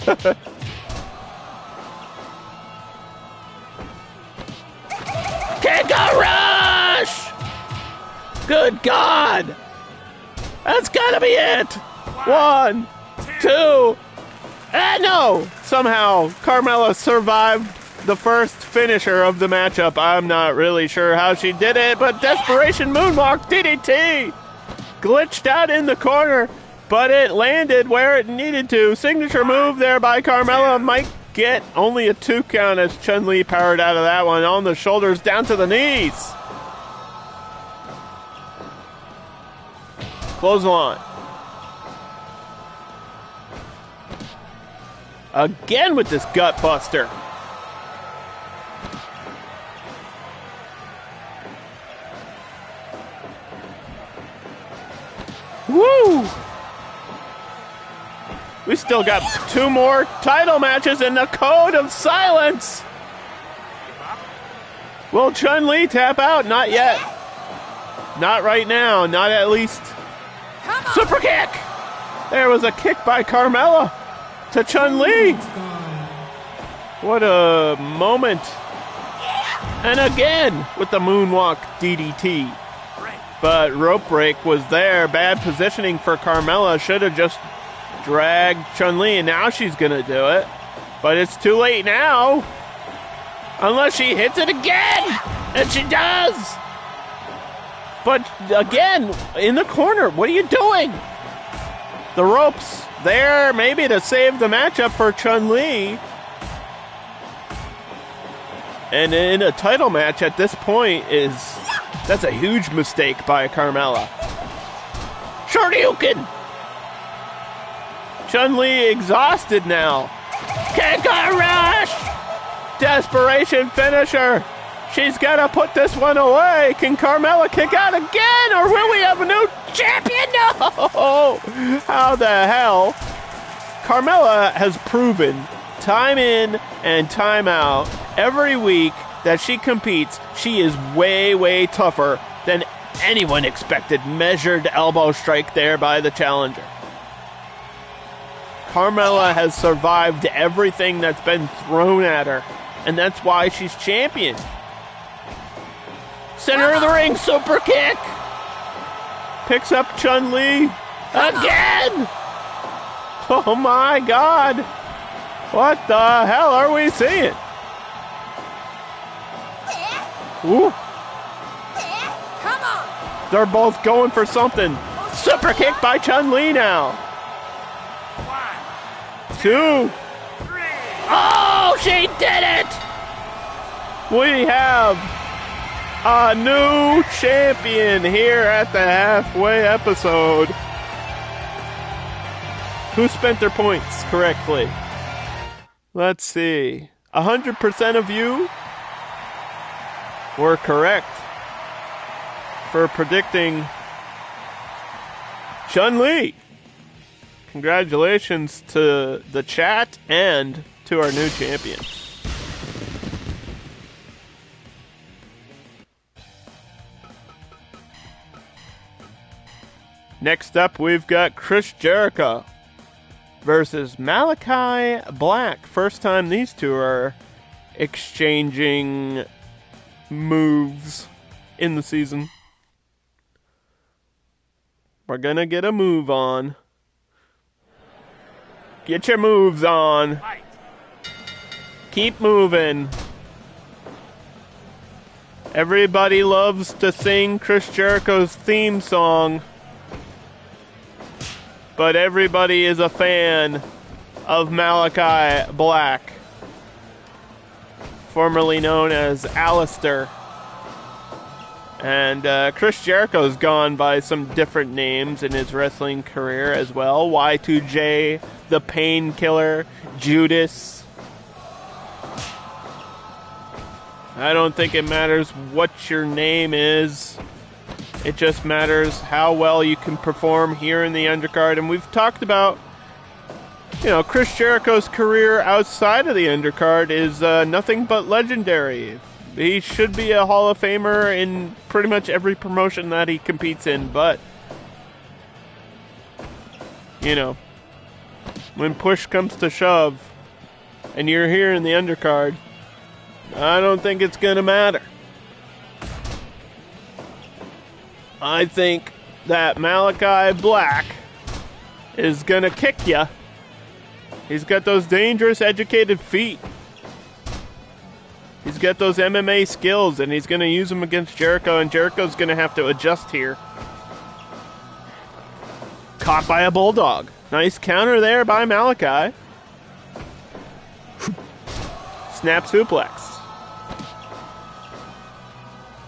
a rush! Good God! That's gotta be it! 1, 2, and no! Somehow, Carmella survived the first finisher of the matchup. I'm not really sure how she did it, but Desperation Moonwalk DDT glitched out in the corner, but it landed where it needed to. Signature move there by Carmella might get only a 2 count as Chun-Li powered out of that one on the shoulders down to the knees. Clothesline. Again with this gut buster. Woo! We still got 2 more title matches in the Code of Silence. Will Chun-Li tap out? Not yet. Not right now. Not at least. Super kick! There was a kick by Carmella to Chun-Li. What a moment. And again with the moonwalk DDT. But rope break was there. Bad positioning for Carmella. Should have just dragged Chun-Li, and now she's going to do it. But it's too late now. Unless she hits it again. And she does. But again, in the corner, what are you doing? The ropes there, maybe to save the matchup for Chun-Li. And in a title match at this point that's a huge mistake by Carmella. Shoryuken! Chun-Li exhausted now. Kick a rush! Desperation finisher. She's got to put this one away. Can Carmella kick out again, or will we have a new champion? No! How the hell? Carmella has proven time in and time out every week that she competes, she is way, way tougher than anyone expected. Measured elbow strike there by the challenger. Carmella has survived everything that's been thrown at her, and that's why she's champion. Center of the ring, super kick. Picks up Chun-Li again. Oh my God. What the hell are we seeing? Ooh. Come on. They're both going for something. Super kick by Chun-Li now. 1, 2. 3. Oh, she did it! We have a new champion here at the halfway episode. Who spent their points correctly? Let's see. 100% of you were correct for predicting Chun-Li. Congratulations to the chat and to our new champion. Next up, we've got Chris Jericho versus Malaki Black. First time these two are exchanging moves in the season. We're gonna get a move on. Get your moves on. Keep moving. Everybody loves to sing Chris Jericho's theme song, but everybody is a fan of Malaki Black, formerly known as Alistair. And Chris Jericho's gone by some different names in his wrestling career as well. Y2J, The Painkiller, Judas. I don't think it matters what your name is. It just matters how well you can perform here in the undercard. And we've talked about, Chris Jericho's career outside of the undercard is nothing but legendary. He should be a Hall of Famer in pretty much every promotion that he competes in. But, when push comes to shove and you're here in the undercard, I don't think it's going to matter. I think that Malaki Black is going to kick you. He's got those dangerous, educated feet. He's got those MMA skills, and he's going to use them against Jericho, and Jericho's going to have to adjust here. Caught by a bulldog. Nice counter there by Malaki. Snap suplex.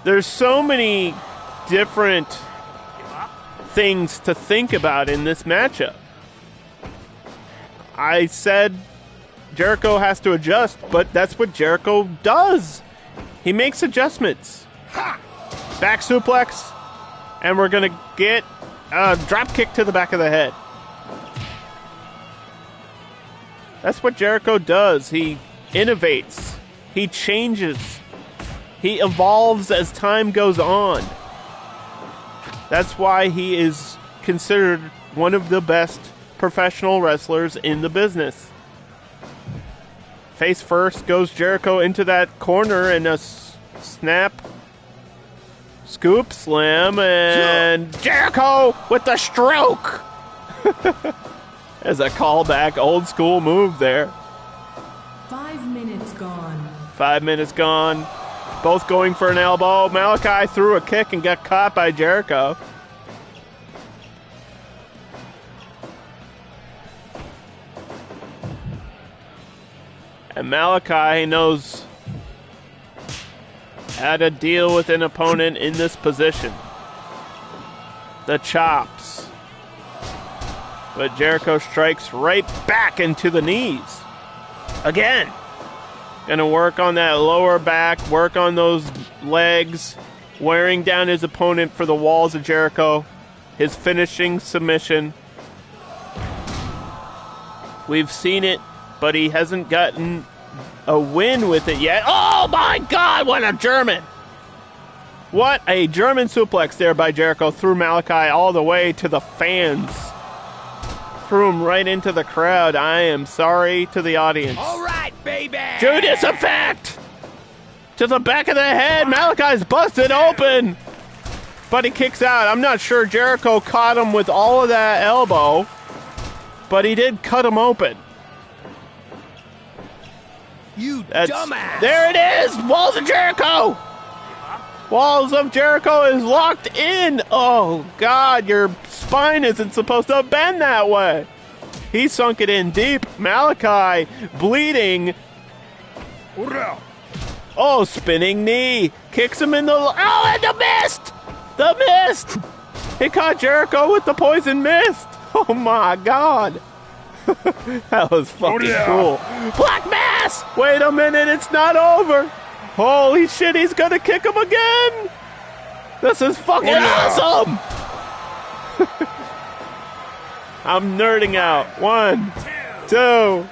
There's so many different things to think about in this matchup. I said Jericho has to adjust, but that's what Jericho does. He makes adjustments. Back suplex, and we're going to get a drop kick to the back of the head. That's what Jericho does. He innovates. He changes. He evolves as time goes on. That's why he is considered one of the best professional wrestlers in the business. Face first goes Jericho into that corner and a snap, scoop, slam, and Jericho with the stroke. As a callback, old school move there. 5 minutes gone. 5 minutes gone. Both going for an elbow. Malaki threw a kick and got caught by Jericho. And Malaki knows how to deal with an opponent in this position. The chops. But Jericho strikes right back into the knees. Again. Gonna work on that lower back, work on those legs, wearing down his opponent for the walls of Jericho. His finishing submission. We've seen it, but he hasn't gotten a win with it yet. Oh my God, what a German! What a German suplex there by Jericho. Threw Malaki all the way to the fans. Threw him right into the crowd. I am sorry to the audience. All right, baby. Judas effect! To the back of the head. Malachi's busted open. But he kicks out. I'm not sure Jericho caught him with all of that elbow. But he did cut him open. You dumbass. There it is! Walls of Jericho! Walls of Jericho is locked in! Oh, God, your spine isn't supposed to bend that way. He sunk it in deep. Malaki bleeding. Oh, spinning knee. Kicks him in the... Oh, and the mist! The mist! He caught Jericho with the poison mist. Oh, my God. That was fucking cool. Black Mass! Wait a minute, it's not over. Holy shit, he's gonna kick him again! This is fucking awesome! I'm nerding out. 1, 2.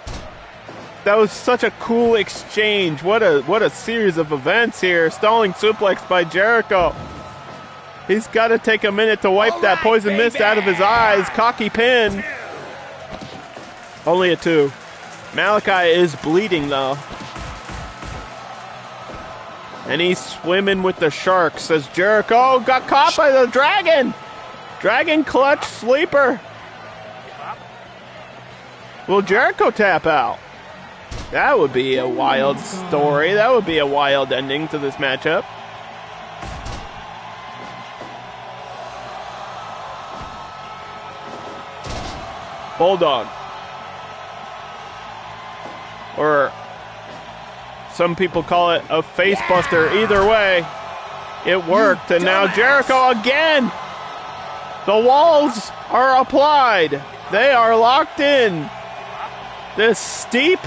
That was such a cool exchange. What a series of events here. Stalling suplex by Jericho. He's got to take a minute to wipe that poison mist out of his eyes. Cocky pin. Only a 2. Malaki is bleeding though. And he's swimming with the sharks as Jericho got caught by the dragon. Dragon clutch sleeper. Will Jericho tap out? That would be a wild story. That would be a wild ending to this matchup. Bulldog. Or some people call it a face buster. Either way, it worked. And now Jericho again. The walls are applied. They are locked in. This steep,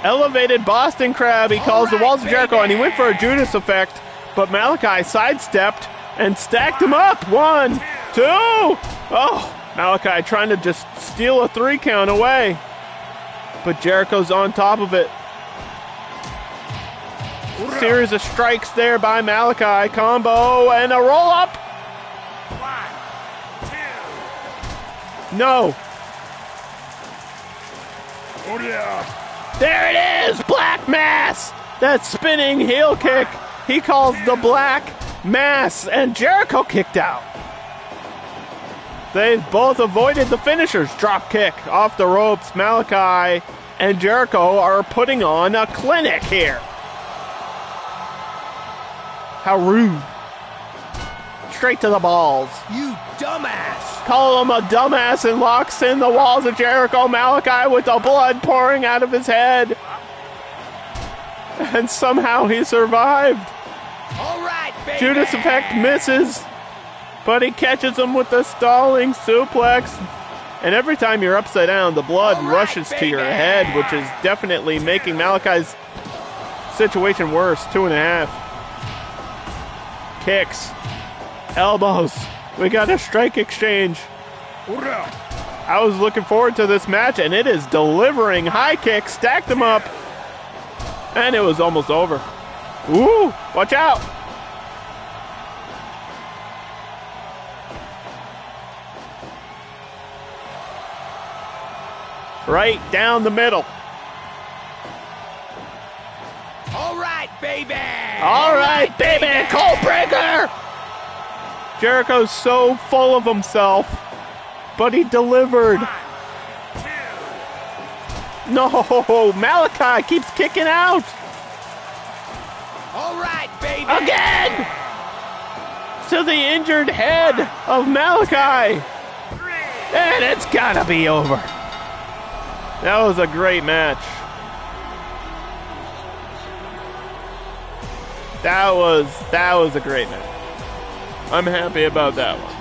elevated Boston Crab, he calls the walls of Jericho, and he went for a Judas effect, but Malaki sidestepped and stacked him up. 1, 2. Oh, Malaki trying to just steal a 3 count away. But Jericho's on top of it. Series of strikes there by Malaki. Combo and a roll up. 1, 2. No. There it is. Black Mass. That spinning heel kick. He calls the Black Mass. And Jericho kicked out. They've both avoided the finishers. Drop kick off the ropes. Malaki and Jericho are putting on a clinic here. How rude. Straight to the balls. You dumbass. Call him a dumbass and locks in the walls of Jericho. Malaki with the blood pouring out of his head. And somehow he survived. All right, baby. Judas Effect misses, but he catches him with the stalling suplex. And every time you're upside down, the blood rushes to your head, which is definitely making Malachi's situation worse. 2.5. Kicks. Elbows. We got a strike exchange. I was looking forward to this match, and it is delivering. High kicks. Stacked them up. And it was almost over. Ooh, watch out. Right down the middle. All right, baby. All right, baby. Cold breaker. Jericho's so full of himself, but he delivered. 1, 2. No, Malaki keeps kicking out. All right, baby. Again. To the injured head of Malaki. 3. And it's gotta be over. That was a great match. That was a great match. I'm happy about that one.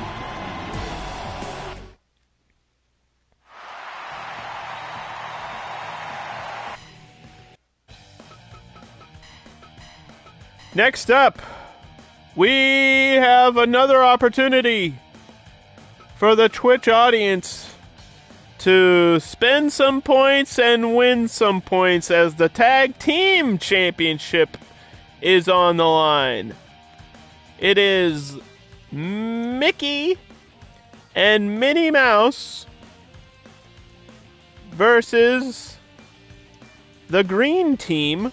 Next up, we have another opportunity for the Twitch audience to spend some points and win some points as the Tag Team Championship is on the line. It is Mickey and Minnie Mouse versus the Green Team.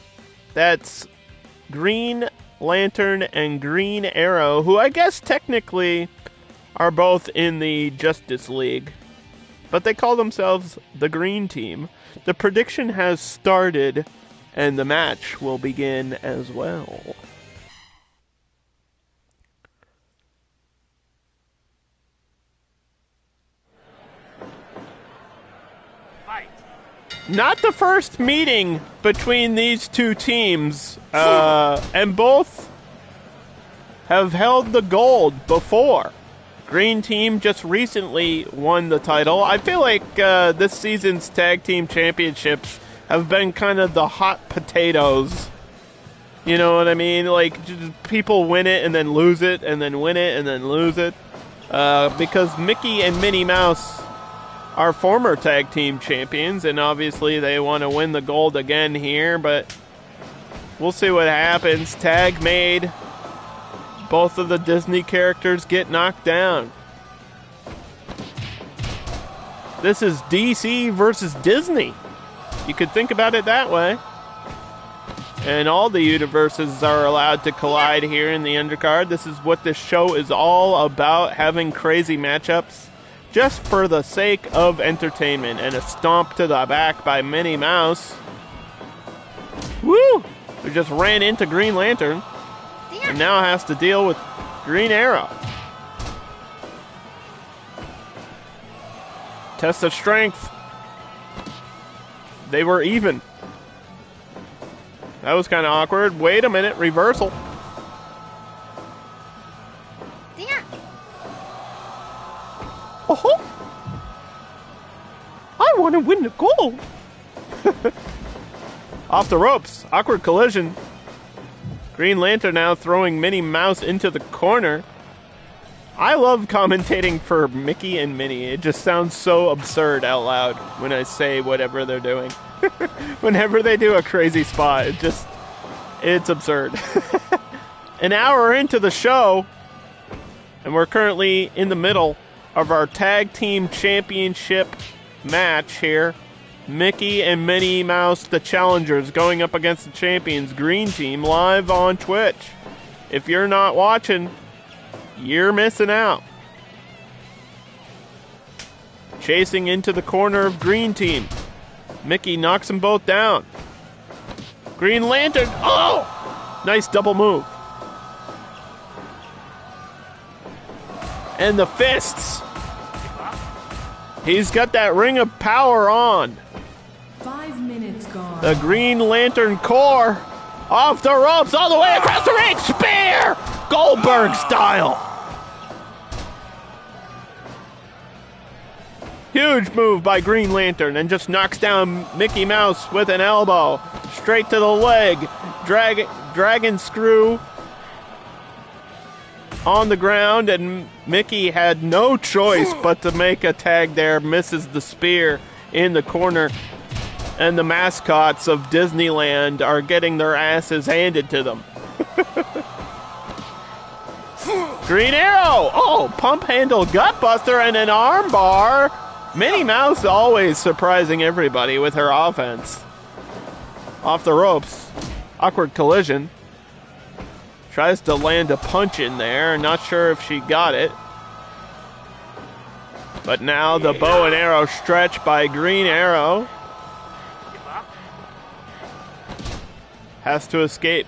That's Green Lantern and Green Arrow, who I guess technically are both in the Justice League, but they call themselves the Green Team. The prediction has started, and the match will begin as well. Fight. Not the first meeting between these two teams, and both have held the gold before. Green Team just recently won the title. I feel like this season's Tag Team Championships have been kind of the hot potatoes. You know what I mean? Like, just people win it and then lose it, and then win it and then lose it. Because Mickey and Minnie Mouse are former Tag Team Champions, and obviously they want to win the gold again here, but we'll see what happens. Tag made. Both of the Disney characters get knocked down. This is DC versus Disney. You could think about it that way. And all the universes are allowed to collide here in the Undercard. This is what this show is all about, having crazy matchups just for the sake of entertainment. And a stomp to the back by Minnie Mouse. Woo! We just ran into Green Lantern. And now has to deal with Green Arrow. Test of strength. They were even. That was kind of awkward. Wait a minute. Reversal. Oh, I want to win the gold. Off the ropes. Awkward collision. Green Lantern now throwing Minnie Mouse into the corner. I love commentating for Mickey and Minnie. It just sounds so absurd out loud when I say whatever they're doing. Whenever they do a crazy spot, it's absurd. An hour into the show, and we're currently in the middle of our tag team championship match here. Mickey and Minnie Mouse, the challengers, going up against the champions, Green Team, live on Twitch. If you're not watching, you're missing out. Chasing into the corner of Green Team. Mickey knocks them both down. Green Lantern, oh! Nice double move. And the fists. He's got that ring of power on. 5 minutes gone. The Green Lantern core off the ropes all the way across the ring. Spear! Goldberg style. Huge move by Green Lantern and just knocks down Mickey Mouse with an elbow. Straight to the leg. Dragon screw on the ground, and Mickey had no choice but to make a tag there. Misses the spear in the corner. And the mascots of Disneyland are getting their asses handed to them. Green Arrow! Oh, pump handle gutbuster and an arm bar. Minnie Mouse always surprising everybody with her offense. Off the ropes. Awkward collision. Tries to land a punch in there. Not sure if she got it. But now the bow and arrow stretch by Green Arrow. Has to escape.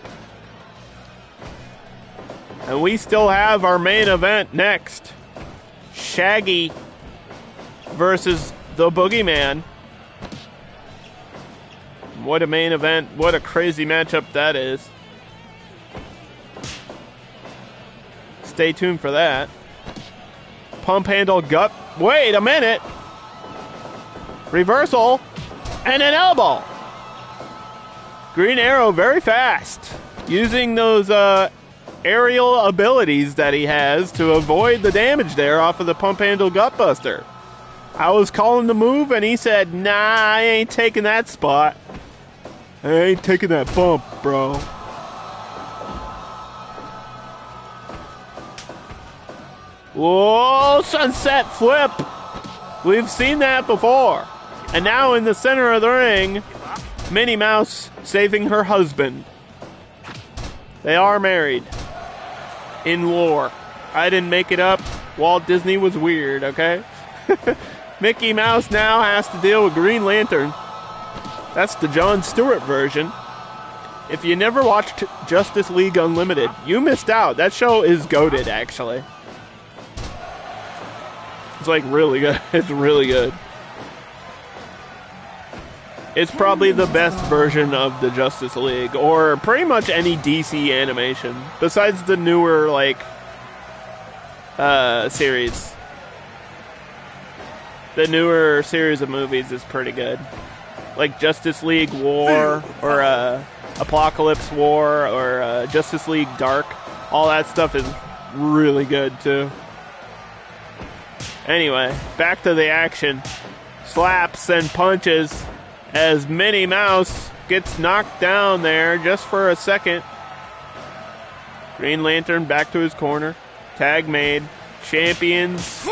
And we still have our main event next. Shaggy versus the Boogeyman. What a main event. What a crazy matchup that is. Stay tuned for that. Pump handle gut. Wait a minute. Reversal. And an elbow. Green Arrow very fast. Using those aerial abilities that he has to avoid the damage there off of the pump handle gutbuster. I was calling the move and he said, nah, I ain't taking that spot. I ain't taking that bump, bro. Whoa, sunset flip. We've seen that before. And now in the center of the ring, Minnie Mouse saving her husband. They are married. In lore. I didn't make it up. Walt Disney was weird, okay? Mickey Mouse now has to deal with Green Lantern. That's the Jon Stewart version. If you never watched Justice League Unlimited, you missed out. That show is goated, actually. It's like really good. It's really good. It's probably the best version of the Justice League, or pretty much any DC animation, besides the newer, like, series. The newer series of movies is pretty good. Like Justice League War, or Apocalypse War, or Justice League Dark. All that stuff is really good, too. Anyway, back to the action. Slaps and punches as Minnie Mouse gets knocked down there just for a second. Green Lantern back to his corner. Tag made. Champions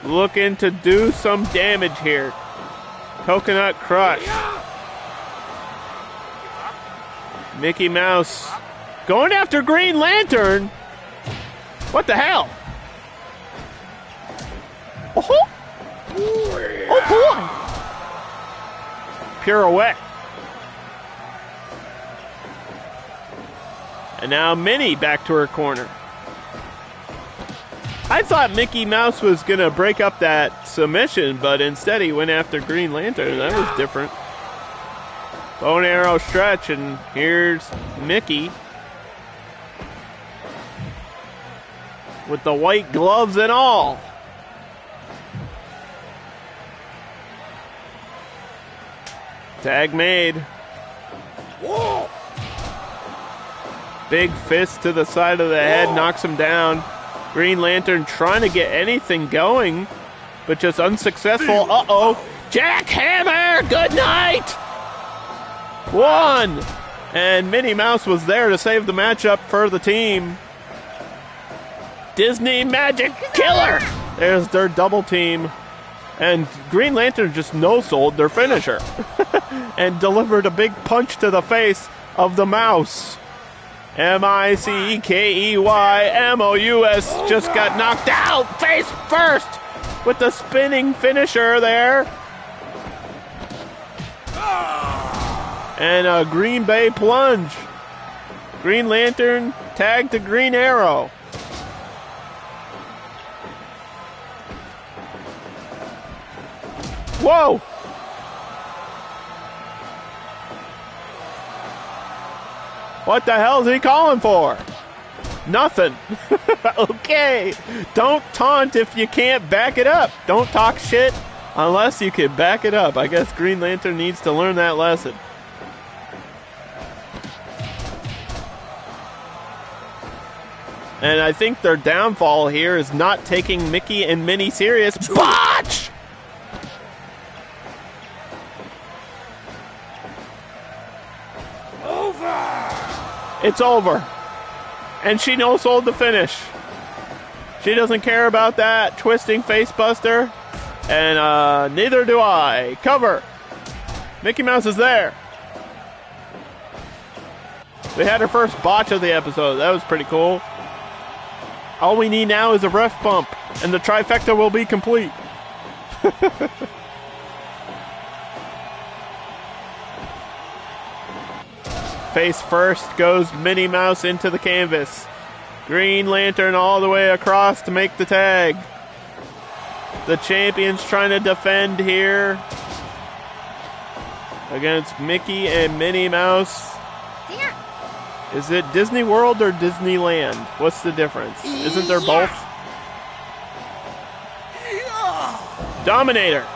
looking to do some damage here. Coconut Crush. Mickey Mouse going after Green Lantern. What the hell? Oh, oh boy. Pirouette. And now Minnie back to her corner. I thought Mickey Mouse was going to break up that submission, but instead he went after Green Lantern. That was different. Bow and arrow stretch, and here's Mickey with the white gloves and all. Tag made. Whoa. Big fist to the side of the head, knocks him down. Green Lantern trying to get anything going, but just unsuccessful. Uh-oh. Jackhammer! Good night! 1. And Minnie Mouse was there to save the matchup for the team. Disney Magic Killer! There's their double team. And Green Lantern just no-sold their finisher. And delivered a big punch to the face of the mouse. M-I-C-K-E-Y-M-O-U-S just got knocked out face first with the spinning finisher there. And a Green Bay plunge. Green Lantern tagged to Green Arrow. Whoa! What the hell is he calling for? Nothing. Okay. Don't taunt if you can't back it up. Don't talk shit unless you can back it up. I guess Green Lantern needs to learn that lesson. And I think their downfall here is not taking Mickey and Minnie serious. Botch! It's over. And she no-sold the finish. She doesn't care about that twisting face buster. And neither do I. Cover. Mickey Mouse is there. We had our first botch of the episode. That was pretty cool. All we need now is a ref bump. And the trifecta will be complete. Face first goes Minnie Mouse into the canvas. Green Lantern all the way across to make the tag. The champion's trying to defend here against Mickey and Minnie Mouse. Is it Disney World or Disneyland? What's the difference? Isn't there both? Dominator.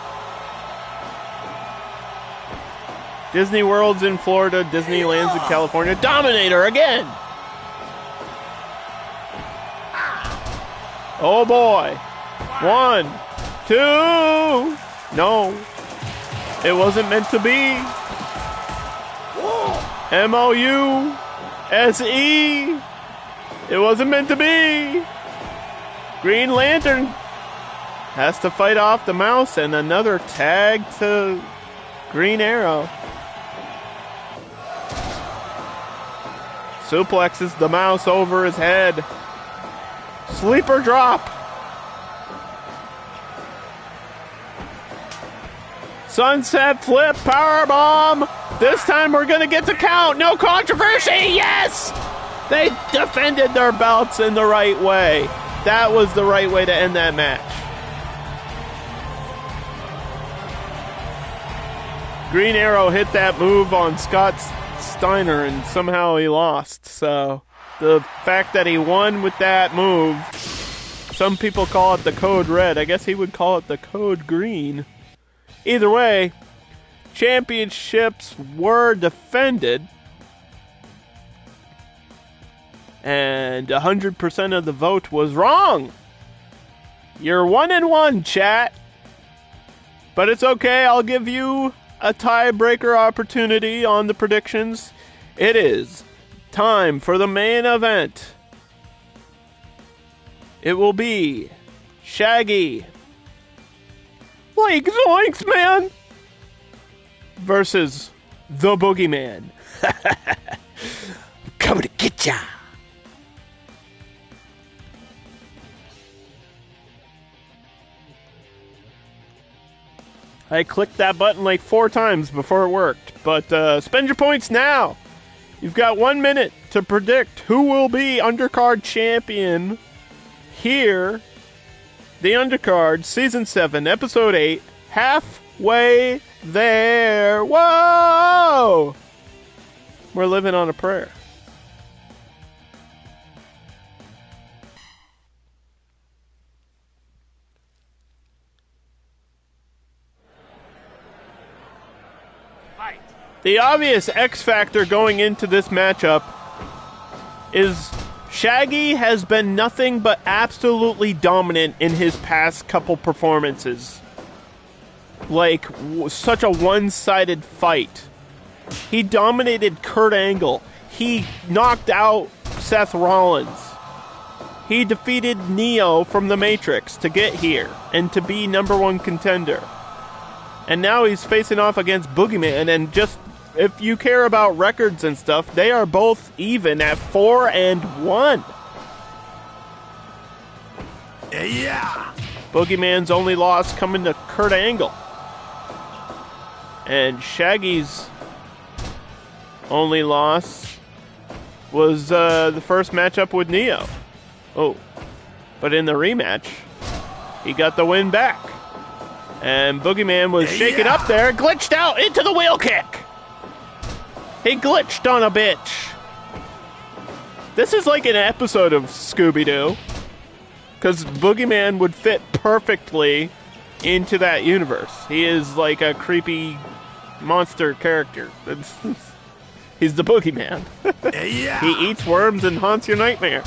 Disney World's in Florida, Disneyland's in California. Dominator again! Oh boy. 1, 2. No. It wasn't meant to be. M-O-U-S-E. It wasn't meant to be. Green Lantern has to fight off the mouse and another tag to Green Arrow. Suplexes the mouse over his head. Sleeper drop. Sunset flip powerbomb. This time we're going to get the count. No controversy. Yes! They defended their belts in the right way. That was the right way to end that match. Green Arrow hit that move on Scott Steiner and somehow he lost. So the fact that he won with that move, some people call it the code red. I guess he would call it the code green. Either way, championships were defended. And 100% of the vote was wrong. You're 1-1, chat. But it's okay, I'll give you a tiebreaker opportunity on the predictions. It is time for the main event. It will be Shaggy, like zoinks, man, versus the Boogeyman. Coming to get ya. I clicked that button like 4 times before it worked. But spend your points now. You've got 1 minute to predict who will be Undercard champion here. The Undercard, Season 7, Episode 8. Halfway there. Whoa! We're living on a prayer. The obvious X factor going into this matchup is Shaggy has been nothing but absolutely dominant in his past couple performances. Like, such a one-sided fight. He dominated Kurt Angle. He knocked out Seth Rollins. He defeated Neo from the Matrix to get here and to be #1 contender. And now he's facing off against Boogeyman, and just, if you care about records and stuff, they are both even at 4-1. Yeah. Boogeyman's only loss coming to Kurt Angle. And Shaggy's only loss was the first matchup with Neo. Oh, but in the rematch, he got the win back. And Boogeyman was shaken up there, glitched out into the wheel kick. He glitched on a bitch. This is like an episode of Scooby-Doo, because Boogeyman would fit perfectly into that universe. He is like a creepy monster character. He's the Boogeyman. He eats worms and haunts your nightmare.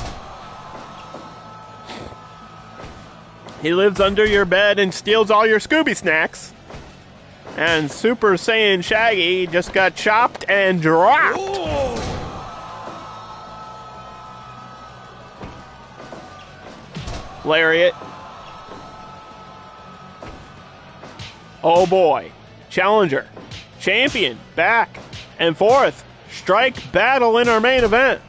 He lives under your bed and steals all your Scooby snacks. And Super Saiyan Shaggy just got chopped and dropped. Lariat. Oh boy. Challenger. Champion. Back and forth. Strike battle in our main event.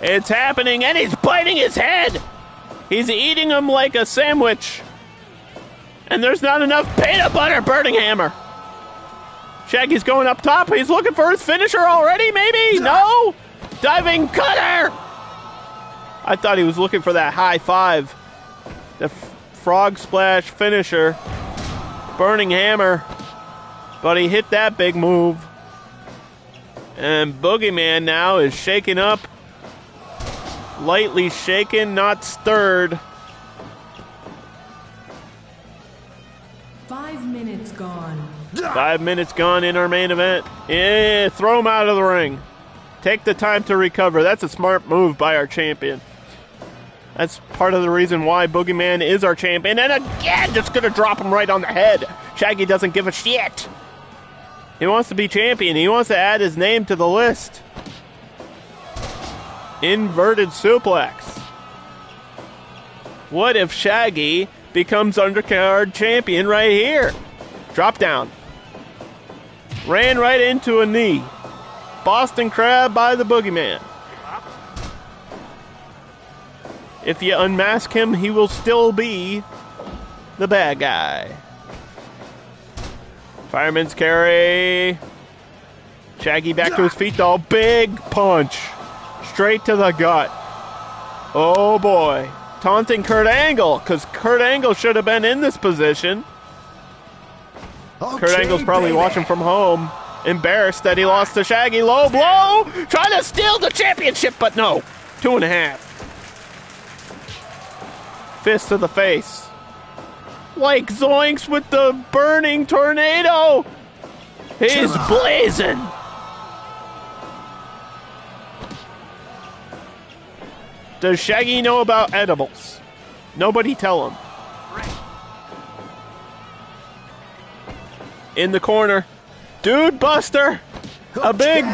It's happening, and he's biting his head. He's eating him like a sandwich. And there's not enough peanut butter burning hammer. Shaggy's going up top. He's looking for his finisher already, maybe? No? Diving cutter. I thought he was looking for that high five. The frog splash finisher. Burning hammer. But he hit that big move. And Boogeyman now is shaken up. Lightly shaken, not stirred. 5 minutes gone. 5 minutes gone in our main event. Yeah, throw him out of the ring. Take the time to recover. That's a smart move by our champion. That's part of the reason why Boogeyman is our champion. And again, just going to drop him right on the head. Shaggy doesn't give a shit. He wants to be champion. He wants to add his name to the list. Inverted suplex. What if Shaggy becomes Undercard champion right here? Drop down. Ran right into a knee. Boston Crab by the Boogeyman. If you unmask him, he will still be the bad guy. Fireman's carry. Shaggy back to his feet though. Big punch. Straight to the gut. Oh boy. Taunting Kurt Angle, because Kurt Angle should have been in this position. Okay, Kurt Angle's probably watching from home, embarrassed that he lost to Shaggy. Low blow, trying to steal the championship, but no. 2.5. Fist to the face. Like Zoinks with the burning tornado. He's blazing. Does Shaggy know about edibles? Nobody tell him. In the corner. Dude Buster. A big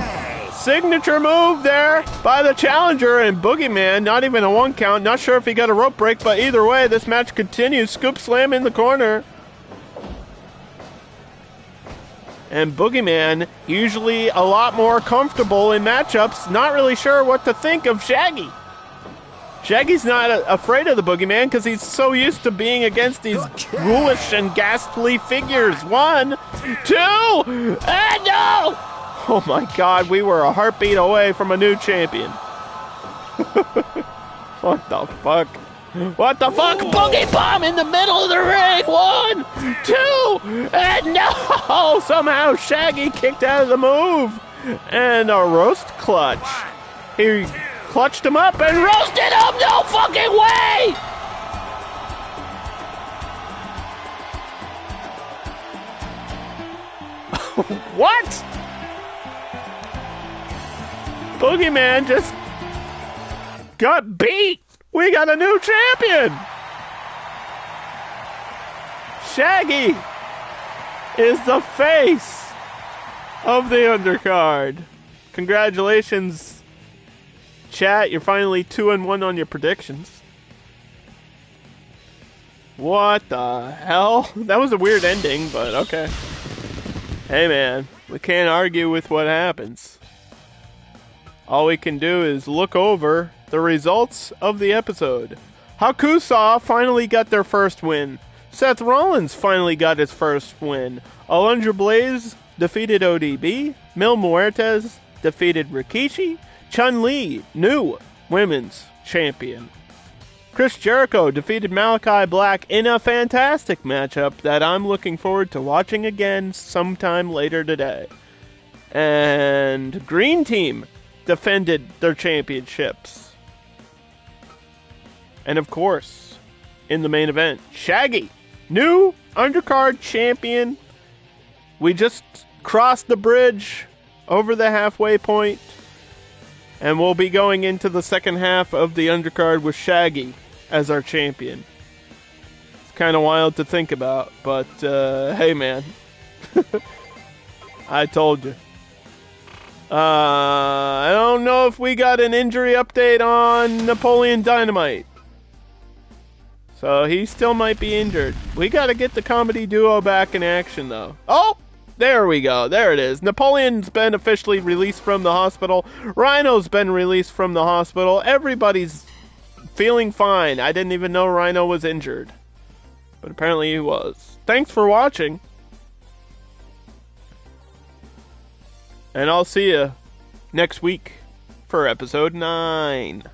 signature move there by the challenger, and Boogeyman, not even a 1 count. Not sure if he got a rope break, but either way, this match continues. Scoop slam in the corner. And Boogeyman, usually a lot more comfortable in matchups, not really sure what to think of Shaggy. Shaggy's not afraid of the Boogeyman because he's so used to being against these ghoulish and ghastly figures. 1, 2, and no! Oh my God, we were a heartbeat away from a new champion. What the fuck? What the fuck? Boogie Bomb in the middle of the ring. 1, 2, and no! Somehow Shaggy kicked out of the move. And a roast clutch. He clutched him up and roasted him. No fucking way! What? Boogeyman just got beat. We got a new champion. Shaggy is the face of the Undercard. Congratulations, chat. You're finally 2-1 on your predictions. What the hell? That was a weird ending, but okay. Hey man, we can't argue with what happens. All we can do is look over the results of the episode. Hakusaw finally got their first win. Seth Rollins finally got his first win. Alundra Blayze defeated ODB. Muertes defeated Rikishi. Chun new women's champion. Chris Jericho defeated Malaki Black in a fantastic matchup that I'm looking forward to watching again sometime later today. And Green Team defended their championships. And of course, in the main event, Shaggy, new Undercard champion. We just crossed the bridge over the halfway point, and we'll be going into the second half of the Undercard with Shaggy as our champion. It's kind of wild to think about, but hey man, I told you. I don't know if we got an injury update on Napoleon Dynamite. So he still might be injured. We got to get the comedy duo back in action though. Oh! There we go. There it is. Napoleon's been officially released from the hospital. Rhino's been released from the hospital. Everybody's feeling fine. I didn't even know Rhino was injured. But apparently he was. Thanks for watching. And I'll see you next week for episode 9.